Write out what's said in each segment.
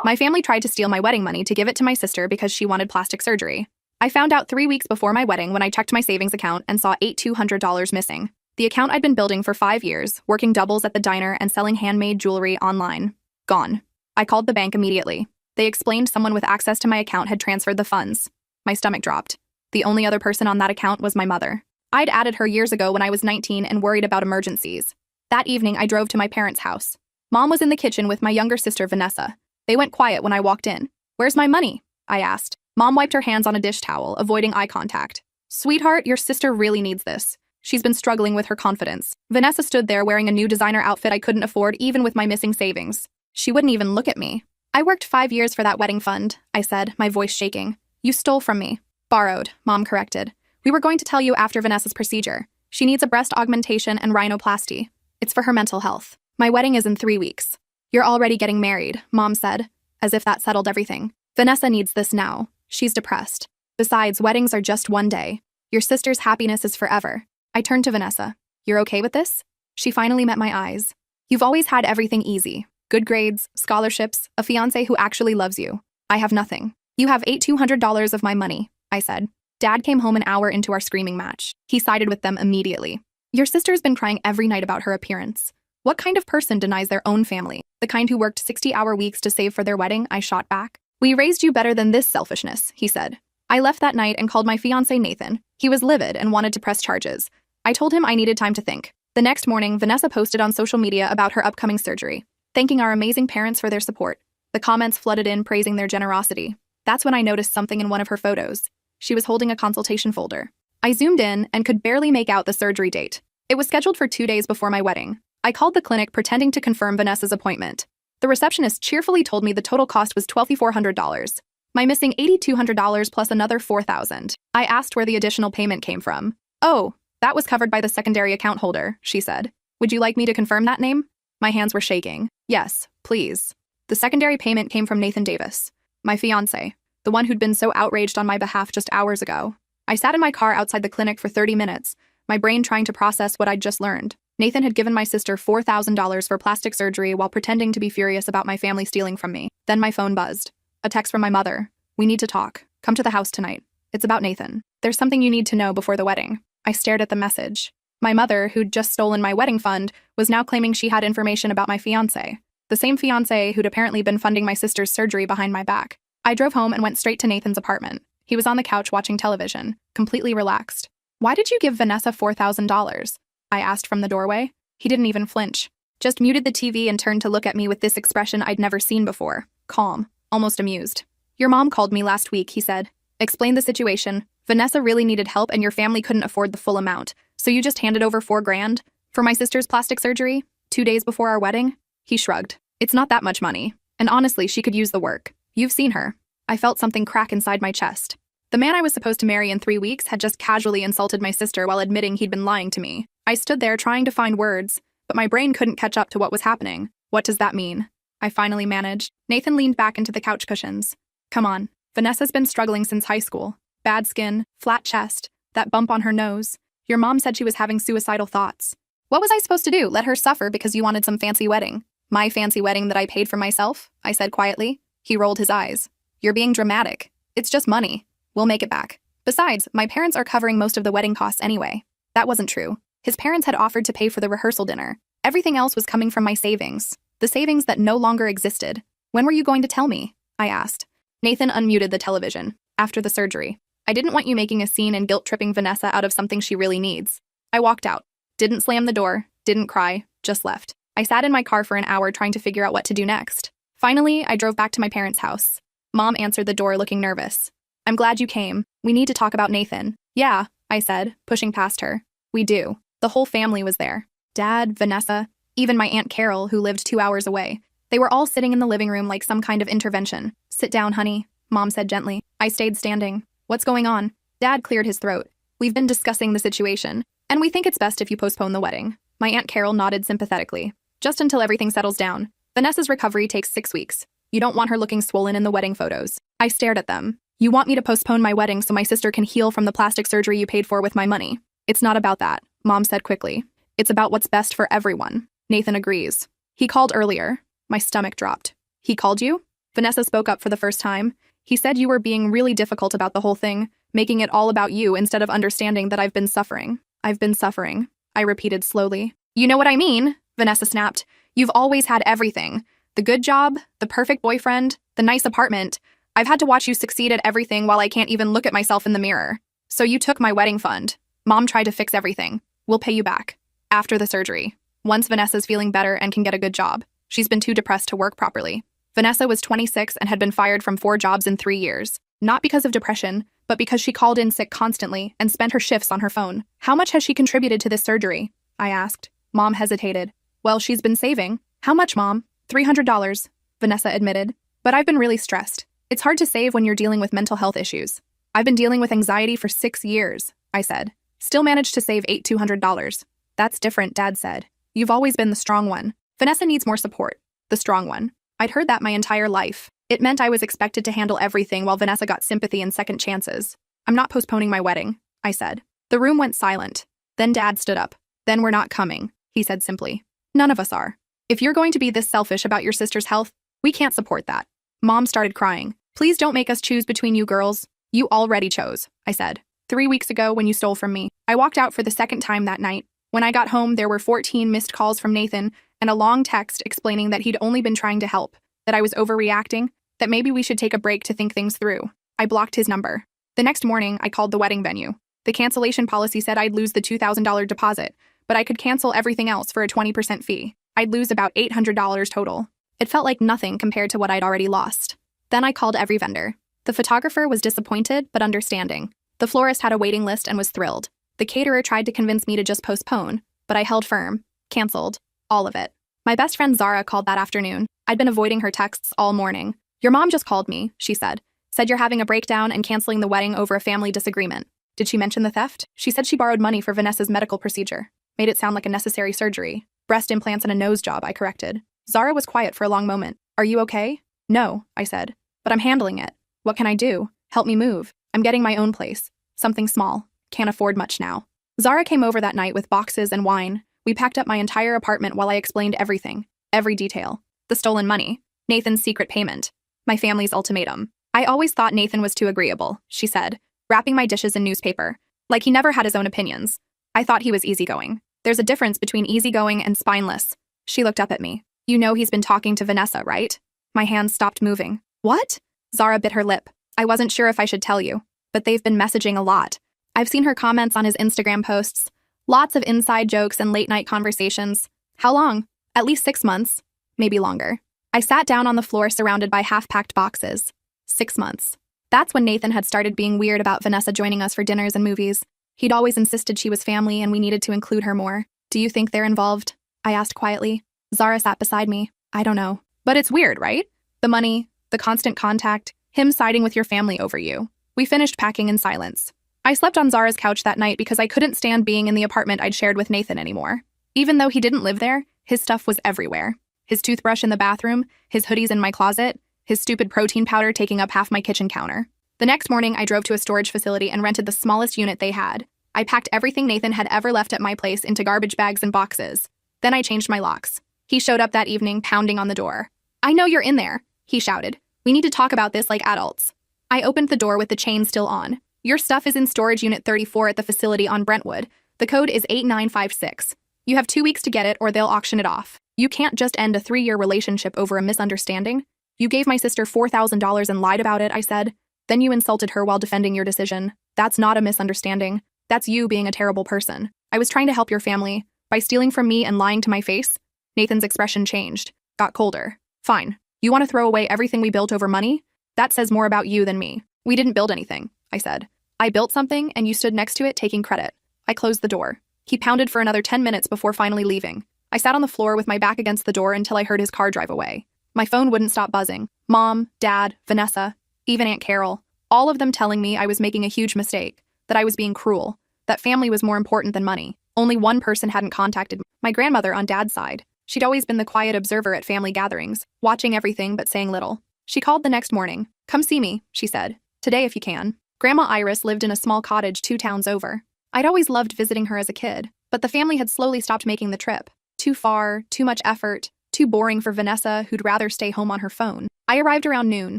My family tried to steal my wedding money to give it to my sister because she wanted plastic surgery. I found out 3 weeks before my wedding when I checked my savings account and saw $8,200 missing. The account I'd been building for 5 years, working doubles at the diner and selling handmade jewelry online. Gone. I called the bank immediately. They explained someone with access to my account had transferred the funds. My stomach dropped. The only other person on that account was my mother. I'd added her years ago when I was 19 and worried about emergencies. That evening, I drove to my parents' house. Mom was in the kitchen with my younger sister, Vanessa. They went quiet when I walked in. "Where's my money?" I asked. Mom wiped her hands on a dish towel, avoiding eye contact. "Sweetheart, your sister really needs this. She's been struggling with her confidence." Vanessa stood there wearing a new designer outfit I couldn't afford even with my missing savings. She wouldn't even look at me. "I worked 5 years for that wedding fund," I said, my voice shaking. "You stole from me." "Borrowed," Mom corrected. "We were going to tell you after Vanessa's procedure. She needs a breast augmentation and rhinoplasty. It's for her mental health. My wedding is in 3 weeks." "You're already getting married," Mom said, as if that settled everything. "Vanessa needs this now. She's depressed. Besides, weddings are just one day. Your sister's happiness is forever." I turned to Vanessa. "You're okay with this?" She finally met my eyes. "You've always had everything easy. Good grades, scholarships, a fiancé who actually loves you. I have nothing. You have $8,200 of my money," I said. Dad came home an hour into our screaming match. He sided with them immediately. "Your sister's been crying every night about her appearance. What kind of person denies their own family? The kind who worked 60-hour weeks to save for their wedding?" I shot back. "We raised you better than this selfishness," he said. I left that night and called my fiancé Nathan. He was livid and wanted to press charges. I told him I needed time to think. The next morning, Vanessa posted on social media about her upcoming surgery, thanking our amazing parents for their support. The comments flooded in praising their generosity. That's when I noticed something in one of her photos. She was holding a consultation folder. I zoomed in and could barely make out the surgery date. It was scheduled for 2 days before my wedding. I called the clinic pretending to confirm Vanessa's appointment. The receptionist cheerfully told me the total cost was $2,400. My missing $8,200 plus another $4,000. I asked where the additional payment came from. "Oh, that was covered by the secondary account holder," she said. "Would you like me to confirm that name?" My hands were shaking. "Yes, please." The secondary payment came from Nathan Davis, my fiancé, the one who'd been so outraged on my behalf just hours ago. I sat in my car outside the clinic for 30 minutes, my brain trying to process what I'd just learned. Nathan had given my sister $4,000 for plastic surgery while pretending to be furious about my family stealing from me. Then my phone buzzed. A text from my mother. "We need to talk. Come to the house tonight. It's about Nathan. There's something you need to know before the wedding." I stared at the message. My mother, who'd just stolen my wedding fund, was now claiming she had information about my fiancé. The same fiancé who'd apparently been funding my sister's surgery behind my back. I drove home and went straight to Nathan's apartment. He was on the couch watching television, completely relaxed. "Why did you give Vanessa $4,000? I asked from the doorway. He didn't even flinch. Just muted the TV and turned to look at me with this expression I'd never seen before. Calm, almost amused. "Your mom called me last week," he said. "Explained the situation. Vanessa really needed help and your family couldn't afford the full amount. So you just handed over $4,000 for my sister's plastic surgery 2 days before our wedding?" He shrugged. "It's not that much money. And honestly, she could use the work. You've seen her." I felt something crack inside my chest. The man I was supposed to marry in 3 weeks had just casually insulted my sister while admitting he'd been lying to me. I stood there trying to find words, but my brain couldn't catch up to what was happening. "What does that mean?" I finally managed. Nathan leaned back into the couch cushions. "Come on. Vanessa's been struggling since high school. Bad skin, flat chest, that bump on her nose. Your mom said she was having suicidal thoughts. What was I supposed to do, let her suffer because you wanted some fancy wedding? My fancy wedding that I paid for myself?" I said quietly. He rolled his eyes. "You're being dramatic. It's just money. We'll make it back. Besides, my parents are covering most of the wedding costs anyway." That wasn't true. His parents had offered to pay for the rehearsal dinner. Everything else was coming from my savings. The savings that no longer existed. "When were you going to tell me?" I asked. Nathan unmuted the television. "After the surgery. I didn't want you making a scene and guilt-tripping Vanessa out of something she really needs." I walked out. Didn't slam the door, didn't cry, just left. I sat in my car for an hour trying to figure out what to do next. Finally, I drove back to my parents' house. Mom answered the door looking nervous. "I'm glad you came. We need to talk about Nathan." "Yeah," I said, pushing past her. "We do." The whole family was there. Dad, Vanessa, even my Aunt Carol, who lived 2 hours away. They were all sitting in the living room like some kind of intervention. "Sit down, honey," Mom said gently. I stayed standing. "What's going on?" Dad cleared his throat. "We've been discussing the situation, and we think it's best if you postpone the wedding." My Aunt Carol nodded sympathetically. "Just until everything settles down. Vanessa's recovery takes 6 weeks. You don't want her looking swollen in the wedding photos." I stared at them. "You want me to postpone my wedding so my sister can heal from the plastic surgery you paid for with my money?" "It's not about that," Mom said quickly. "It's about what's best for everyone." Nathan agrees. "He called earlier." My stomach dropped. "He called you?" Vanessa spoke up for the first time. He said you were being really difficult about the whole thing, making it all about you instead of understanding that I've been suffering. I've been suffering, I repeated slowly. You know what I mean, Vanessa snapped. You've always had everything. The good job, the perfect boyfriend, the nice apartment. I've had to watch you succeed at everything while I can't even look at myself in the mirror. So you took my wedding fund. Mom tried to fix everything. We'll pay you back. After the surgery. Once Vanessa's feeling better and can get a good job. She's been too depressed to work properly. Vanessa was 26 and had been fired from 4 jobs in 3 years. Not because of depression, but because she called in sick constantly and spent her shifts on her phone. How much has she contributed to this surgery? I asked. Mom hesitated. Well, she's been saving. How much, Mom? $300, Vanessa admitted. But I've been really stressed. It's hard to save when you're dealing with mental health issues. I've been dealing with anxiety for 6 years, I said. Still managed to save $200. That's different, Dad said. You've always been the strong one. Vanessa needs more support. The strong one. I'd heard that my entire life. It meant I was expected to handle everything while Vanessa got sympathy and second chances. I'm not postponing my wedding, I said. The room went silent. Then Dad stood up. Then we're not coming, he said simply. None of us are. If you're going to be this selfish about your sister's health, we can't support that. Mom started crying. Please don't make us choose between you girls. You already chose, I said. 3 weeks ago when you stole from me. I walked out for the second time that night. When I got home, there were 14 missed calls from Nathan and a long text explaining that he'd only been trying to help, that I was overreacting, that maybe we should take a break to think things through. I blocked his number. The next morning, I called the wedding venue. The cancellation policy said I'd lose the $2,000 deposit, but I could cancel everything else for a 20% fee. I'd lose about $800 total. It felt like nothing compared to what I'd already lost. Then I called every vendor. The photographer was disappointed, but understanding. The florist had a waiting list and was thrilled. The caterer tried to convince me to just postpone, but I held firm. Canceled. All of it. My best friend Zara called that afternoon. I'd been avoiding her texts all morning. Your mom just called me, she said. Said you're having a breakdown and canceling the wedding over a family disagreement. Did she mention the theft? She said she borrowed money for Vanessa's medical procedure. Made it sound like a necessary surgery. Breast implants and a nose job, I corrected. Zara was quiet for a long moment. Are you okay? No, I said. But I'm handling it. What can I do? Help me move. I'm getting my own place. Something small. Can't afford much now. Zara came over that night with boxes and wine. We packed up my entire apartment while I explained everything. Every detail. The stolen money. Nathan's secret payment. My family's ultimatum. I always thought Nathan was too agreeable, she said, wrapping my dishes in newspaper. Like he never had his own opinions. I thought he was easygoing. There's a difference between easygoing and spineless. She looked up at me. You know he's been talking to Vanessa, right? My hands stopped moving. What? Zara bit her lip. I wasn't sure if I should tell you, but they've been messaging a lot. I've seen her comments on his Instagram posts. Lots of inside jokes and late-night conversations. How long? At least 6 months. Maybe longer. I sat down on the floor surrounded by half-packed boxes. 6 months. That's when Nathan had started being weird about Vanessa joining us for dinners and movies. He'd always insisted she was family and we needed to include her more. Do you think they're involved? I asked quietly. Zara sat beside me. I don't know. But it's weird, right? The money, the constant contact, him siding with your family over you. We finished packing in silence. I slept on Zara's couch that night because I couldn't stand being in the apartment I'd shared with Nathan anymore. Even though he didn't live there, his stuff was everywhere. His toothbrush in the bathroom, his hoodies in my closet, his stupid protein powder taking up half my kitchen counter. The next morning, I drove to a storage facility and rented the smallest unit they had. I packed everything Nathan had ever left at my place into garbage bags and boxes. Then I changed my locks. He showed up that evening, pounding on the door. I know you're in there, he shouted. We need to talk about this like adults. I opened the door with the chain still on. Your stuff is in storage unit 34 at the facility on Brentwood. The code is 8956. You have 2 weeks to get it or they'll auction it off. You can't just end a 3-year relationship over a misunderstanding. You gave my sister $4,000 and lied about it, I said. Then you insulted her while defending your decision. That's not a misunderstanding. That's you being a terrible person. I was trying to help your family. By stealing from me and lying to my face? Nathan's expression changed. Got colder. Fine. You want to throw away everything we built over money? That says more about you than me. We didn't build anything, I said. I built something and you stood next to it taking credit. I closed the door. He pounded for another 10 minutes before finally leaving. I sat on the floor with my back against the door until I heard his car drive away. My phone wouldn't stop buzzing. Mom, Dad, Vanessa, even Aunt Carol, all of them telling me I was making a huge mistake, that I was being cruel, that family was more important than money. Only one person hadn't contacted me. My grandmother on Dad's side. She'd always been the quiet observer at family gatherings, watching everything but saying little. She called the next morning. Come see me, she said. Today if you can. Grandma Iris lived in a small cottage 2 towns over. I'd always loved visiting her as a kid, but the family had slowly stopped making the trip. Too far, too much effort, too boring for Vanessa, who'd rather stay home on her phone. I arrived around noon.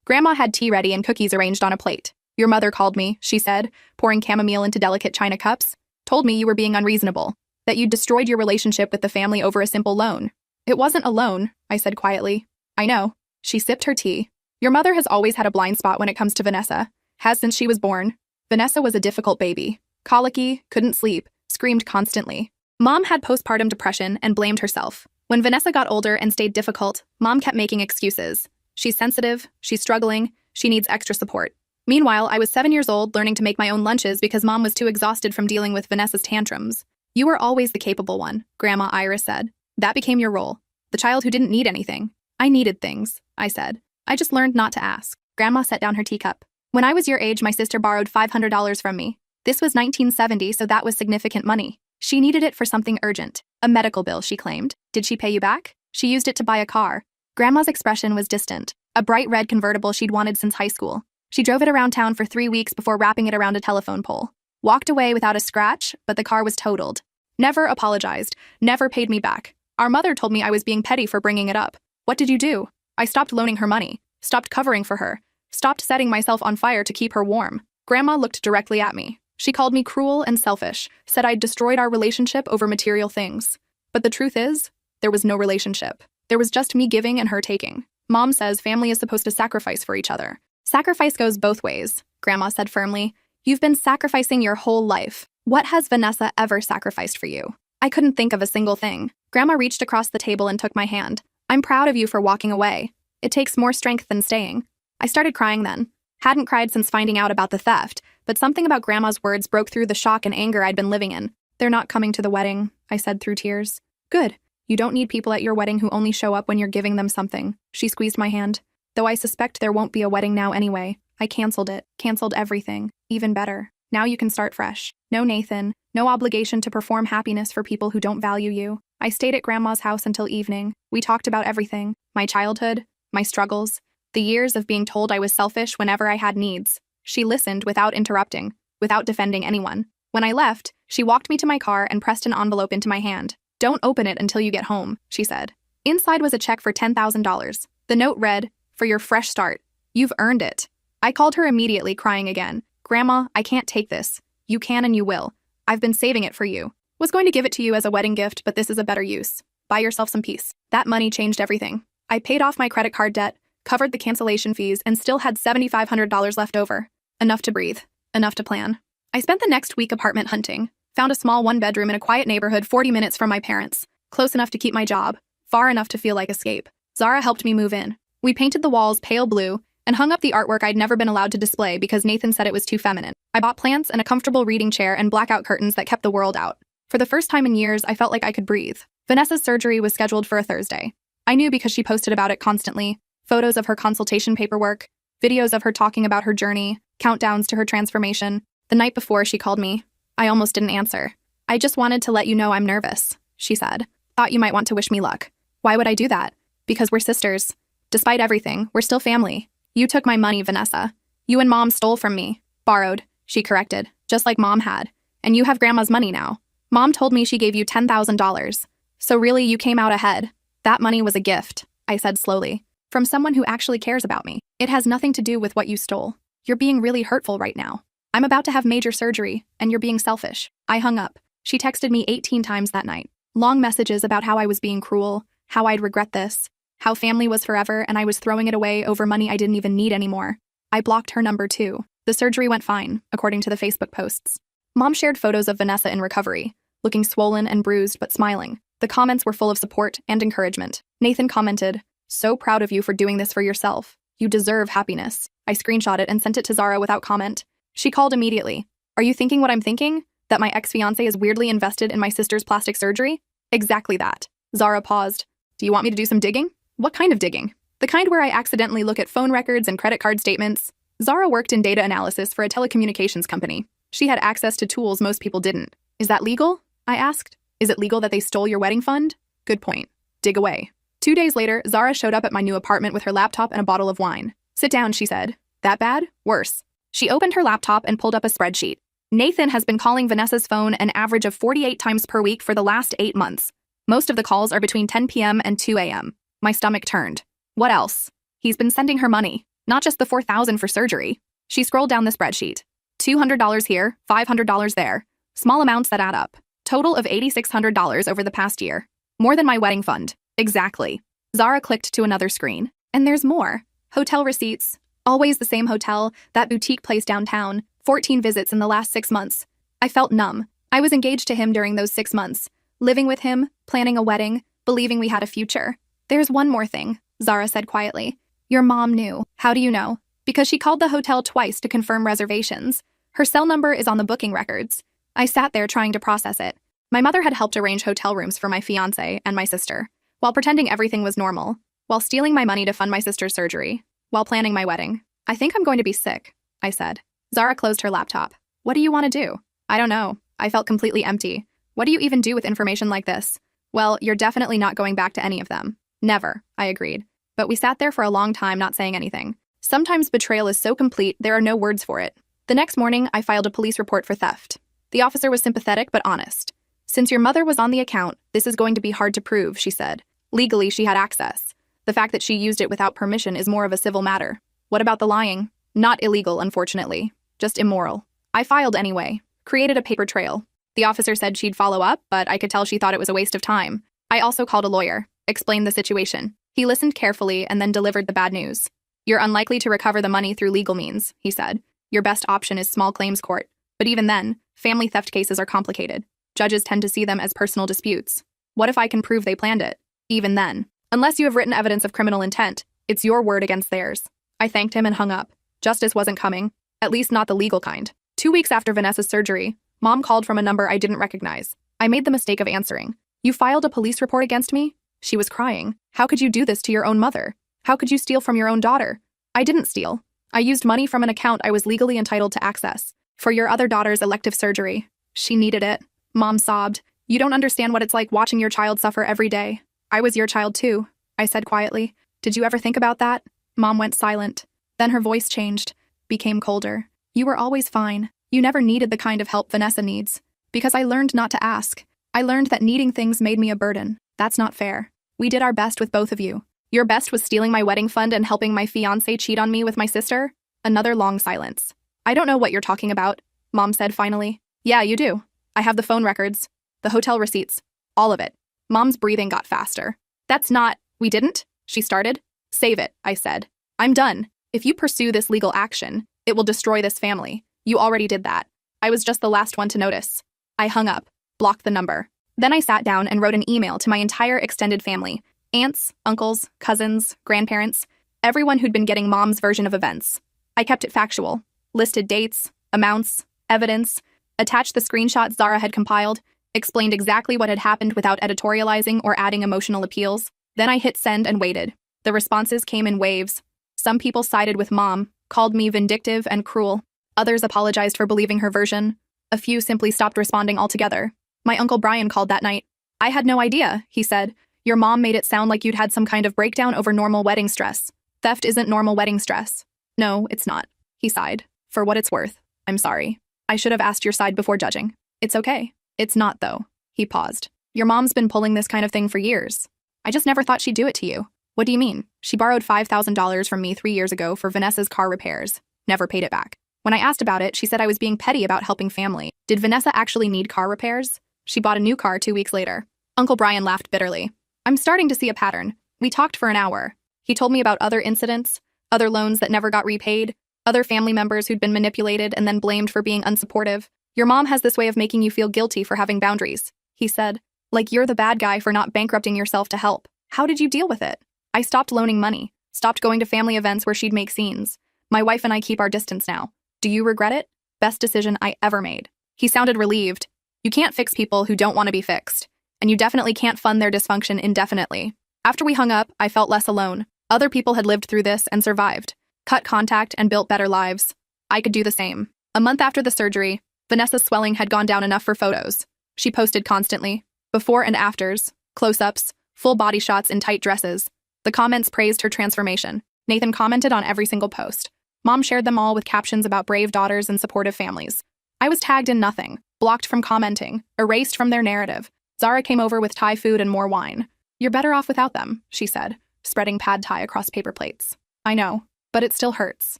Grandma had tea ready and cookies arranged on a plate. Your mother called me, she said, pouring chamomile into delicate china cups. Told me you were being unreasonable, that you'd destroyed your relationship with the family over a simple loan. It wasn't a loan, I said quietly. I know. She sipped her tea. Your mother has always had a blind spot when it comes to Vanessa. Has since she was born. Vanessa was a difficult baby. Colicky, couldn't sleep, screamed constantly. Mom had postpartum depression and blamed herself. When Vanessa got older and stayed difficult, Mom kept making excuses. She's sensitive, she's struggling, she needs extra support. Meanwhile, I was 7 years old learning to make my own lunches because Mom was too exhausted from dealing with Vanessa's tantrums. You were always the capable one, Grandma Iris said. That became your role. The child who didn't need anything. I needed things, I said. I just learned not to ask. Grandma set down her teacup. When I was your age, my sister borrowed $500 from me. This was 1970, so that was significant money. She needed it for something urgent. A medical bill, she claimed. Did she pay you back? She used it to buy a car. Grandma's expression was distant. A bright red convertible she'd wanted since high school. She drove it around town for 3 weeks before wrapping it around a telephone pole. Walked away without a scratch, but the car was totaled. Never apologized. Never paid me back. Our mother told me I was being petty for bringing it up. What did you do? I stopped loaning her money. Stopped covering for her. Stopped setting myself on fire to keep her warm. Grandma looked directly at me. She called me cruel and selfish, said I'd destroyed our relationship over material things. But the truth is, there was no relationship. There was just me giving and her taking. Mom says family is supposed to sacrifice for each other. Sacrifice goes both ways, Grandma said firmly. You've been sacrificing your whole life. What has Vanessa ever sacrificed for you? I couldn't think of a single thing. Grandma reached across the table and took my hand. I'm proud of you for walking away. It takes more strength than staying. I started crying then. Hadn't cried since finding out about the theft, but something about Grandma's words broke through the shock and anger I'd been living in. They're not coming to the wedding, I said through tears. Good. You don't need people at your wedding who only show up when you're giving them something. She squeezed my hand. Though I suspect there won't be a wedding now anyway. I canceled it. Canceled everything. Even better. Now you can start fresh. No Nathan. No obligation to perform happiness for people who don't value you. I stayed at Grandma's house until evening. We talked about everything. My childhood. My struggles. The years of being told I was selfish whenever I had needs. She listened without interrupting, without defending anyone. When I left, she walked me to my car and pressed an envelope into my hand. Don't open it until you get home, she said. Inside was a check for $10,000. The note read, for your fresh start. You've earned it. I called her immediately, crying again. Grandma, I can't take this. You can and you will. I've been saving it for you. Was going to give it to you as a wedding gift, but this is a better use. Buy yourself some peace. That money changed everything. I paid off my credit card debt, covered the cancellation fees, and still had $7,500 left over. Enough to breathe. Enough to plan. I spent the next week apartment hunting. Found a small one-bedroom in a quiet neighborhood 40 minutes from my parents. Close enough to keep my job. Far enough to feel like escape. Zara helped me move in. We painted the walls pale blue and hung up the artwork I'd never been allowed to display because Nathan said it was too feminine. I bought plants and a comfortable reading chair and blackout curtains that kept the world out. For the first time in years, I felt like I could breathe. Vanessa's surgery was scheduled for a Thursday. I knew because she posted about it constantly. Photos of her consultation paperwork, videos of her talking about her journey, countdowns to her transformation. The night before, she called me. I almost didn't answer. I just wanted to let you know I'm nervous, she said. Thought you might want to wish me luck. Why would I do that? Because we're sisters. Despite everything, we're still family. You took my money, Vanessa. You and Mom stole from me. Borrowed, she corrected, just like Mom had. And you have Grandma's money now. Mom told me she gave you $10,000. So really, you came out ahead. That money was a gift, I said slowly. From someone who actually cares about me. It has nothing to do with what you stole. You're being really hurtful right now. I'm about to have major surgery, and you're being selfish. I hung up. She texted me 18 times that night. Long messages about how I was being cruel, how I'd regret this, how family was forever and I was throwing it away over money I didn't even need anymore. I blocked her number too. The surgery went fine, according to the Facebook posts. Mom shared photos of Vanessa in recovery, looking swollen and bruised but smiling. The comments were full of support and encouragement. Nathan commented, "So proud of you for doing this for yourself. You deserve happiness." I screenshot it and sent it to Zara without comment. She called immediately. "Are you thinking what I'm thinking? That my ex-fiancé is weirdly invested in my sister's plastic surgery?" "Exactly that." Zara paused. "Do you want me to do some digging?" "What kind of digging?" "The kind where I accidentally look at phone records and credit card statements." Zara worked in data analysis for a telecommunications company. She had access to tools most people didn't. "Is that legal?" I asked. "Is it legal that they stole your wedding fund?" "Good point. Dig away." 2 days later, Zara showed up at my new apartment with her laptop and a bottle of wine. "Sit down," she said. "That bad? Worse." She opened her laptop and pulled up a spreadsheet. "Nathan has been calling Vanessa's phone an average of 48 times per week for the last 8 months. Most of the calls are between 10 p.m. and 2 a.m. My stomach turned. "What else?" He's been sending her money, not just the $4,000 for surgery. She scrolled down the spreadsheet. $200 here, $500 there. Small amounts that add up. Total of $8,600 over the past year. More than my wedding fund. Exactly. Zara clicked to another screen. And there's more. Hotel receipts. Always the same hotel, that boutique place downtown. 14 visits in the last 6 months. I felt numb. I was engaged to him during those 6 months. Living with him, planning a wedding, believing we had a future. There's one more thing, Zara said quietly. Your mom knew. How do you know? Because she called the hotel twice to confirm reservations. Her cell number is on the booking records. I sat there trying to process it. My mother had helped arrange hotel rooms for my fiancé and my sister, while pretending everything was normal, while stealing my money to fund my sister's surgery, while planning my wedding. I think I'm going to be sick, I said. Zara closed her laptop. What do you want to do? I don't know. I felt completely empty. What do you even do with information like this? Well, you're definitely not going back to any of them. Never, I agreed. But we sat there for a long time not saying anything. Sometimes betrayal is so complete there are no words for it. The next morning, I filed a police report for theft. The officer was sympathetic but honest. Since your mother was on the account, this is going to be hard to prove, she said. Legally, she had access. The fact that she used it without permission is more of a civil matter. What about the lying? Not illegal, unfortunately. Just immoral. I filed anyway. Created a paper trail. The officer said she'd follow up, but I could tell she thought it was a waste of time. I also called a lawyer, explained the situation. He listened carefully and then delivered the bad news. You're unlikely to recover the money through legal means, he said. Your best option is small claims court. But even then, family theft cases are complicated. Judges tend to see them as personal disputes. What if I can prove they planned it? Even then. Unless you have written evidence of criminal intent, it's your word against theirs. I thanked him and hung up. Justice wasn't coming. At least not the legal kind. 2 weeks after Vanessa's surgery, Mom called from a number I didn't recognize. I made the mistake of answering. You filed a police report against me? She was crying. How could you do this to your own mother? How could you steal from your own daughter? I didn't steal. I used money from an account I was legally entitled to access. For your other daughter's elective surgery. She needed it. Mom sobbed. You don't understand what it's like watching your child suffer every day. I was your child too, I said quietly. Did you ever think about that? Mom went silent. Then her voice changed, became colder. You were always fine. You never needed the kind of help Vanessa needs. Because I learned not to ask. I learned that needing things made me a burden. That's not fair. We did our best with both of you. Your best was stealing my wedding fund and helping my fiancé cheat on me with my sister? Another long silence. I don't know what you're talking about, Mom said finally. Yeah, you do. I have the phone records, the hotel receipts, all of it. Mom's breathing got faster. That's not, we didn't, she started. Save it, I said. I'm done. If you pursue this legal action, it will destroy this family. You already did that. I was just the last one to notice. I hung up, blocked the number. Then I sat down and wrote an email to my entire extended family. Aunts, uncles, cousins, grandparents, everyone who'd been getting Mom's version of events. I kept it factual, listed dates, amounts, evidence, attached the screenshots Zara had compiled, explained exactly what had happened without editorializing or adding emotional appeals. Then I hit send and waited. The responses came in waves. Some people sided with Mom, called me vindictive and cruel. Others apologized for believing her version. A few simply stopped responding altogether. My Uncle Brian called that night. I had no idea, he said. Your mom made it sound like you'd had some kind of breakdown over normal wedding stress. Theft isn't normal wedding stress. No, it's not. He sighed. For what it's worth, I'm sorry. I should have asked your side before judging. It's okay. It's not, though. He paused. Your mom's been pulling this kind of thing for years. I just never thought she'd do it to you. What do you mean? She borrowed $5,000 from me 3 years ago for Vanessa's car repairs. Never paid it back. When I asked about it, she said I was being petty about helping family. Did Vanessa actually need car repairs? She bought a new car 2 weeks later. Uncle Brian laughed bitterly. I'm starting to see a pattern. We talked for an hour. He told me about other incidents, other loans that never got repaid, other family members who'd been manipulated and then blamed for being unsupportive. Your mom has this way of making you feel guilty for having boundaries, he said. Like you're the bad guy for not bankrupting yourself to help. How did you deal with it? I stopped loaning money, stopped going to family events where she'd make scenes. My wife and I keep our distance now. Do you regret it? Best decision I ever made. He sounded relieved. You can't fix people who don't want to be fixed. And you definitely can't fund their dysfunction indefinitely. After we hung up, I felt less alone. Other people had lived through this and survived, cut contact and built better lives. I could do the same. A month after the surgery, Vanessa's swelling had gone down enough for photos. She posted constantly. Before and afters, close-ups, full body shots in tight dresses. The comments praised her transformation. Nathan commented on every single post. Mom shared them all with captions about brave daughters and supportive families. I was tagged in nothing, blocked from commenting, erased from their narrative. Zara came over with Thai food and more wine. You're better off without them, she said, spreading pad Thai across paper plates. I know, but it still hurts.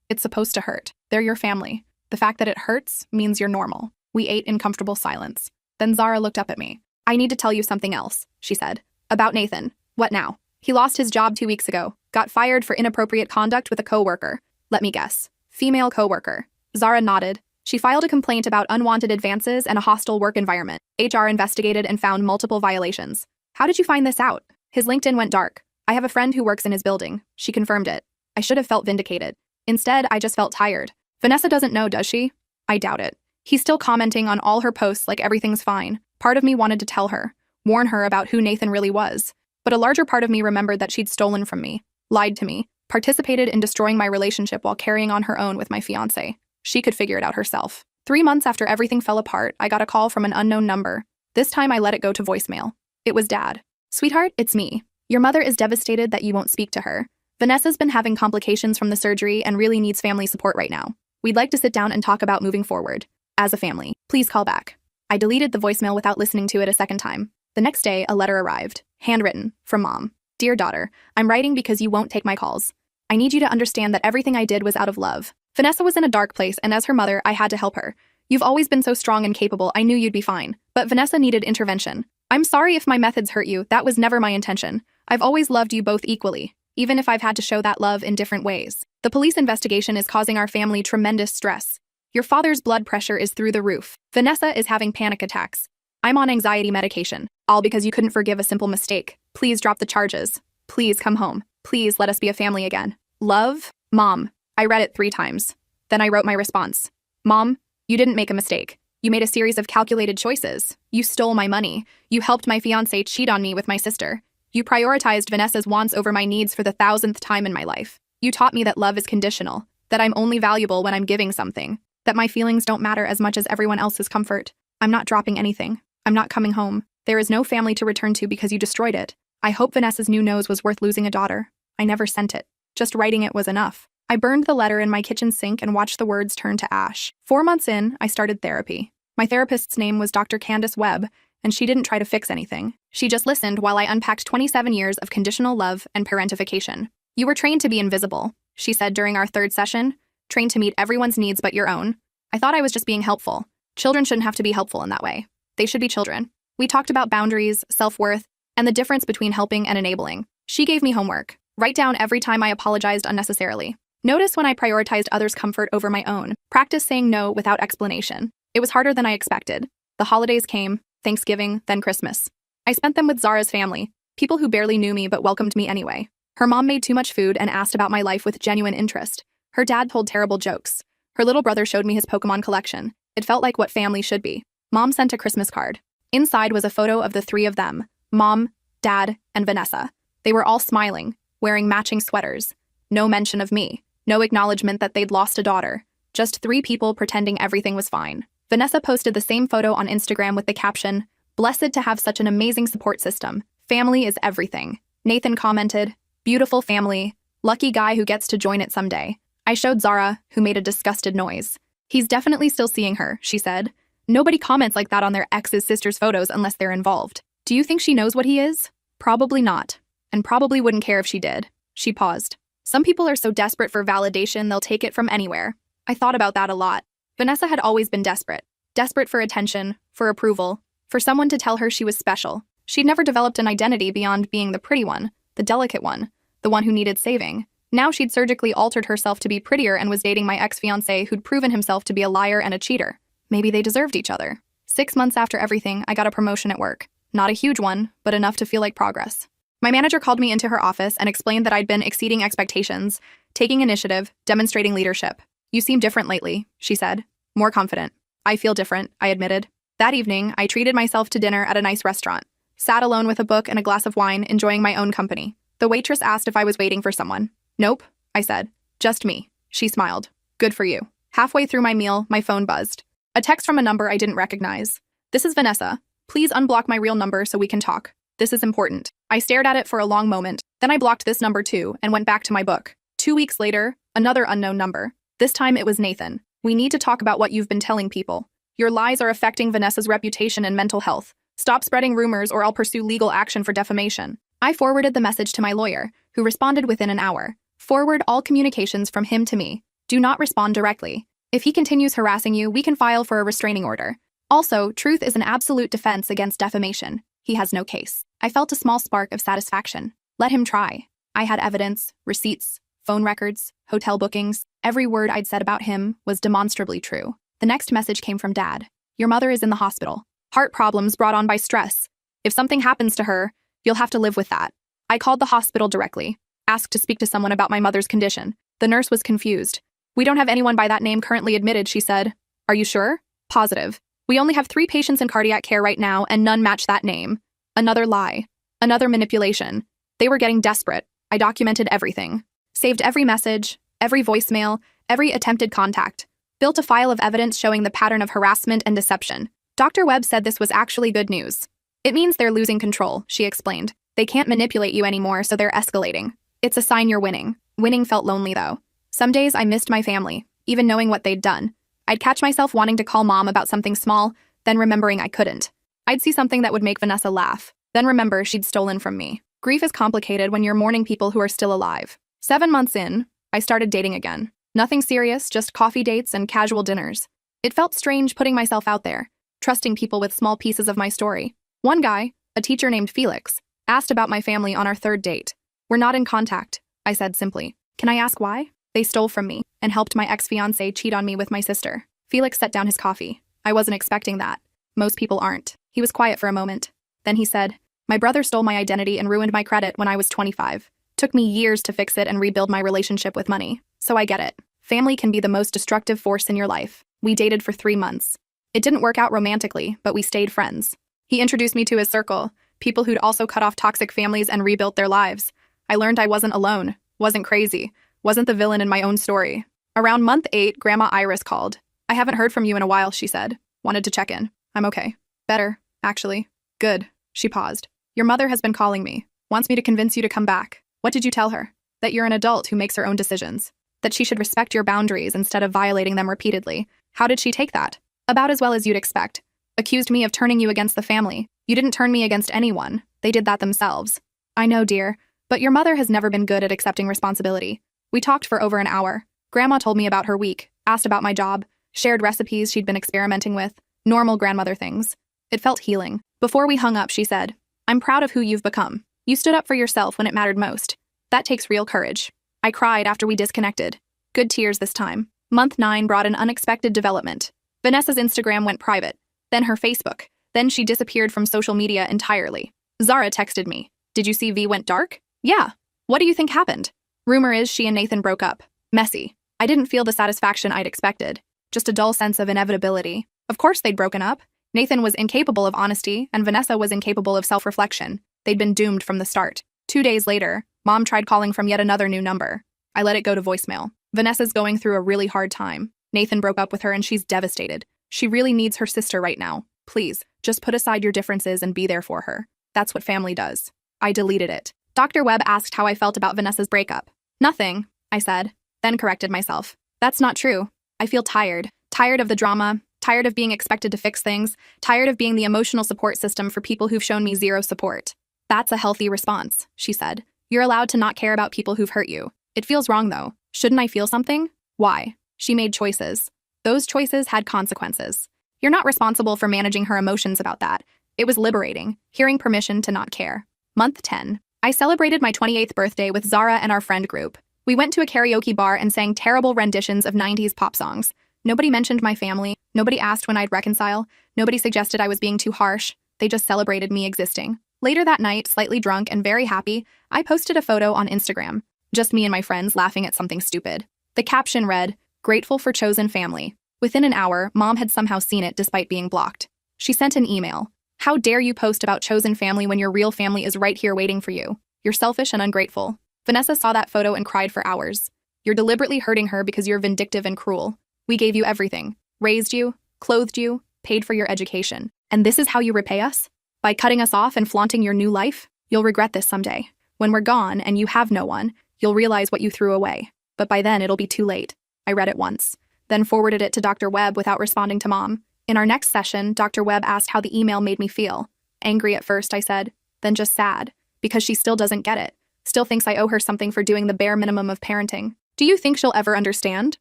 It's supposed to hurt. They're your family. The fact that it hurts means you're normal. We ate in comfortable silence. Then Zara looked up at me. I need to tell you something else, she said. About Nathan. What now? He lost his job 2 weeks ago. Got fired for inappropriate conduct with a coworker. Let me guess. Female coworker. Zara nodded. She filed a complaint about unwanted advances and a hostile work environment. HR investigated and found multiple violations. How did you find this out? His LinkedIn went dark. I have a friend who works in his building. She confirmed it. I should have felt vindicated. Instead, I just felt tired. Vanessa doesn't know, does she? I doubt it. He's still commenting on all her posts like everything's fine. Part of me wanted to tell her, warn her about who Nathan really was. But a larger part of me remembered that she'd stolen from me, lied to me, participated in destroying my relationship while carrying on her own with my fiancé. She could figure it out herself. 3 months after everything fell apart, I got a call from an unknown number. This time I let it go to voicemail. It was Dad. Sweetheart, it's me. Your mother is devastated that you won't speak to her. Vanessa's been having complications from the surgery and really needs family support right now. We'd like to sit down and talk about moving forward. As a family, please call back. I deleted the voicemail without listening to it a second time. The next day, a letter arrived, handwritten, from Mom. Dear daughter, I'm writing because you won't take my calls. I need you to understand that everything I did was out of love. Vanessa was in a dark place, and as her mother, I had to help her. You've always been so strong and capable, I knew you'd be fine. But Vanessa needed intervention. I'm sorry if my methods hurt you, that was never my intention. I've always loved you both equally, even if I've had to show that love in different ways. The police investigation is causing our family tremendous stress. Your father's blood pressure is through the roof. Vanessa is having panic attacks. I'm on anxiety medication, all because you couldn't forgive a simple mistake. Please drop the charges. Please come home. Please let us be a family again. Love, Mom. I read it 3 times. Then I wrote my response. Mom, you didn't make a mistake. You made a series of calculated choices. You stole my money. You helped my fiancé cheat on me with my sister. You prioritized Vanessa's wants over my needs for the 1,000th time in my life. You taught me that love is conditional, that I'm only valuable when I'm giving something, that my feelings don't matter as much as everyone else's comfort. I'm not dropping anything. I'm not coming home. There is no family to return to because you destroyed it. I hope Vanessa's new nose was worth losing a daughter. I never sent it. Just writing it was enough. I burned the letter in my kitchen sink and watched the words turn to ash. 4 months in, I started therapy. My therapist's name was Dr. Candace Webb, and she didn't try to fix anything. She just listened while I unpacked 27 years of conditional love and parentification. You were trained to be invisible, she said during our 3rd session, trained to meet everyone's needs but your own. I thought I was just being helpful. Children shouldn't have to be helpful in that way. They should be children. We talked about boundaries, self-worth, and the difference between helping and enabling. She gave me homework. Write down every time I apologized unnecessarily. Notice when I prioritized others' comfort over my own. Practice saying no without explanation. It was harder than I expected. The holidays came, Thanksgiving, then Christmas. I spent them with Zara's family, people who barely knew me but welcomed me anyway. Her mom made too much food and asked about my life with genuine interest. Her dad told terrible jokes. Her little brother showed me his Pokemon collection. It felt like what family should be. Mom sent a Christmas card. Inside was a photo of the 3 of them, Mom, Dad, and Vanessa. They were all smiling, wearing matching sweaters. No mention of me. No acknowledgement that they'd lost a daughter. Just 3 people pretending everything was fine. Vanessa posted the same photo on Instagram with the caption, "Blessed to have such an amazing support system. Family is everything." Nathan commented, "Beautiful family. Lucky guy who gets to join it someday." I showed Zara, who made a disgusted noise. "He's definitely still seeing her," she said. "Nobody comments like that on their ex's sister's photos unless they're involved. Do you think she knows what he is? Probably not. And probably wouldn't care if she did." She paused. "Some people are so desperate for validation they'll take it from anywhere." I thought about that a lot. Vanessa had always been desperate. Desperate for attention, for approval, for someone to tell her she was special. She'd never developed an identity beyond being the pretty one, the delicate one, the one who needed saving. Now she'd surgically altered herself to be prettier and was dating my ex-fiancé who'd proven himself to be a liar and a cheater. Maybe they deserved each other. 6 months after everything, I got a promotion at work. Not a huge one, but enough to feel like progress. My manager called me into her office and explained that I'd been exceeding expectations, taking initiative, demonstrating leadership. "You seem different lately," she said. "More confident." "I feel different," I admitted. That evening, I treated myself to dinner at a nice restaurant. Sat alone with a book and a glass of wine, enjoying my own company. The waitress asked if I was waiting for someone. "Nope," I said. "Just me." She smiled. "Good for you." Halfway through my meal, my phone buzzed. A text from a number I didn't recognize. "This is Vanessa. Please unblock my real number so we can talk. This is important." I stared at it for a long moment. Then I blocked this number too and went back to my book. 2 weeks later, another unknown number. This time it was Nathan. "We need to talk about what you've been telling people. Your lies are affecting Vanessa's reputation and mental health. Stop spreading rumors or I'll pursue legal action for defamation." I forwarded the message to my lawyer, who responded within an hour. Forward all communications from him to me. Do not respond directly. If he continues harassing you, we can file for a restraining order. Also, truth is an absolute defense against defamation. He has no case. I felt a small spark of satisfaction. Let him try. I had evidence, receipts, phone records, hotel bookings. Every word I'd said about him was demonstrably true. The next message came from Dad. Your mother is in the hospital. Heart problems brought on by stress. If something happens to her, you'll have to live with that. I called the hospital directly, asked to speak to someone about my mother's condition. The nurse was confused. We don't have anyone by that name currently admitted, she said. Are you sure? Positive. We only have 3 patients in cardiac care right now, and none match that name. Another lie. Another manipulation. They were getting desperate. I documented everything. Saved every message, every voicemail, every attempted contact. Built a file of evidence showing the pattern of harassment and deception. Dr. Webb said this was actually good news. It means they're losing control, she explained. They can't manipulate you anymore, so they're escalating. It's a sign you're winning. Winning felt lonely, though. Some days I missed my family, even knowing what they'd done. I'd catch myself wanting to call Mom about something small, then remembering I couldn't. I'd see something that would make Vanessa laugh, then remember she'd stolen from me. Grief is complicated when you're mourning people who are still alive. 7 months in, I started dating again. Nothing serious, just coffee dates and casual dinners. It felt strange putting myself out there, trusting people with small pieces of my story. One guy, a teacher named Felix, asked about my family on our 3rd date. We're not in contact, I said simply. Can I ask why? They stole from me and helped my ex-fiancé cheat on me with my sister. Felix set down his coffee. I wasn't expecting that. Most people aren't. He was quiet for a moment. Then he said, my brother stole my identity and ruined my credit when I was 25. Took me years to fix it and rebuild my relationship with money. So I get it. Family can be the most destructive force in your life. We dated for 3 months. It didn't work out romantically, but we stayed friends. He introduced me to his circle, people who'd also cut off toxic families and rebuilt their lives. I learned I wasn't alone, wasn't crazy, wasn't the villain in my own story. Around month 8, Grandma Iris called. I haven't heard from you in a while, she said. Wanted to check in. I'm okay. Better, actually. Good. She paused. Your mother has been calling me. Wants me to convince you to come back. What did you tell her? That you're an adult who makes her own decisions. That she should respect your boundaries instead of violating them repeatedly. How did she take that? About as well as you'd expect. Accused me of turning you against the family. You didn't turn me against anyone. They did that themselves. I know, dear, but your mother has never been good at accepting responsibility. We talked for over an hour. Grandma told me about her week, asked about my job, shared recipes she'd been experimenting with, normal grandmother things. It felt healing. Before we hung up, she said, I'm proud of who you've become. You stood up for yourself when it mattered most. That takes real courage. I cried after we disconnected. Good tears this time. Month 9 brought an unexpected development. Vanessa's Instagram went private, then her Facebook. Then she disappeared from social media entirely. Zara texted me. Did you see V went dark? Yeah. What do you think happened? Rumor is she and Nathan broke up. Messy. I didn't feel the satisfaction I'd expected. Just a dull sense of inevitability. Of course they'd broken up. Nathan was incapable of honesty, and Vanessa was incapable of self-reflection. They'd been doomed from the start. 2 days later, Mom tried calling from yet another new number. I let it go to voicemail. Vanessa's going through a really hard time. Nathan broke up with her and she's devastated. She really needs her sister right now. Please, just put aside your differences and be there for her. That's what family does. I deleted it. Dr. Webb asked how I felt about Vanessa's breakup. Nothing, I said, then corrected myself. That's not true. I feel tired. Tired of the drama, tired of being expected to fix things, tired of being the emotional support system for people who've shown me zero support. That's a healthy response, she said. You're allowed to not care about people who've hurt you. It feels wrong, though. Shouldn't I feel something? Why? She made choices. Those choices had consequences. You're not responsible for managing her emotions about that. It was liberating, hearing permission to not care. Month 10. I celebrated my 28th birthday with Zara and our friend group. We went to a karaoke bar and sang terrible renditions of 90s pop songs. Nobody mentioned my family. Nobody asked when I'd reconcile. Nobody suggested I was being too harsh. They just celebrated me existing. Later that night, slightly drunk and very happy, I posted a photo on Instagram. Just me and my friends laughing at something stupid. The caption read, "Grateful for chosen family." Within an hour, Mom had somehow seen it despite being blocked. She sent an email. How dare you post about chosen family when your real family is right here waiting for you? You're selfish and ungrateful. Vanessa saw that photo and cried for hours. You're deliberately hurting her because you're vindictive and cruel. We gave you everything. Raised you, clothed you, paid for your education. And this is how you repay us? By cutting us off and flaunting your new life? You'll regret this someday. When we're gone and you have no one, you'll realize what you threw away. But by then, it'll be too late. I read it once, then forwarded it to Dr. Webb without responding to Mom. In our next session, Dr. Webb asked how the email made me feel. Angry at first, I said, then just sad, because she still doesn't get it. Still thinks I owe her something for doing the bare minimum of parenting. Do you think she'll ever understand?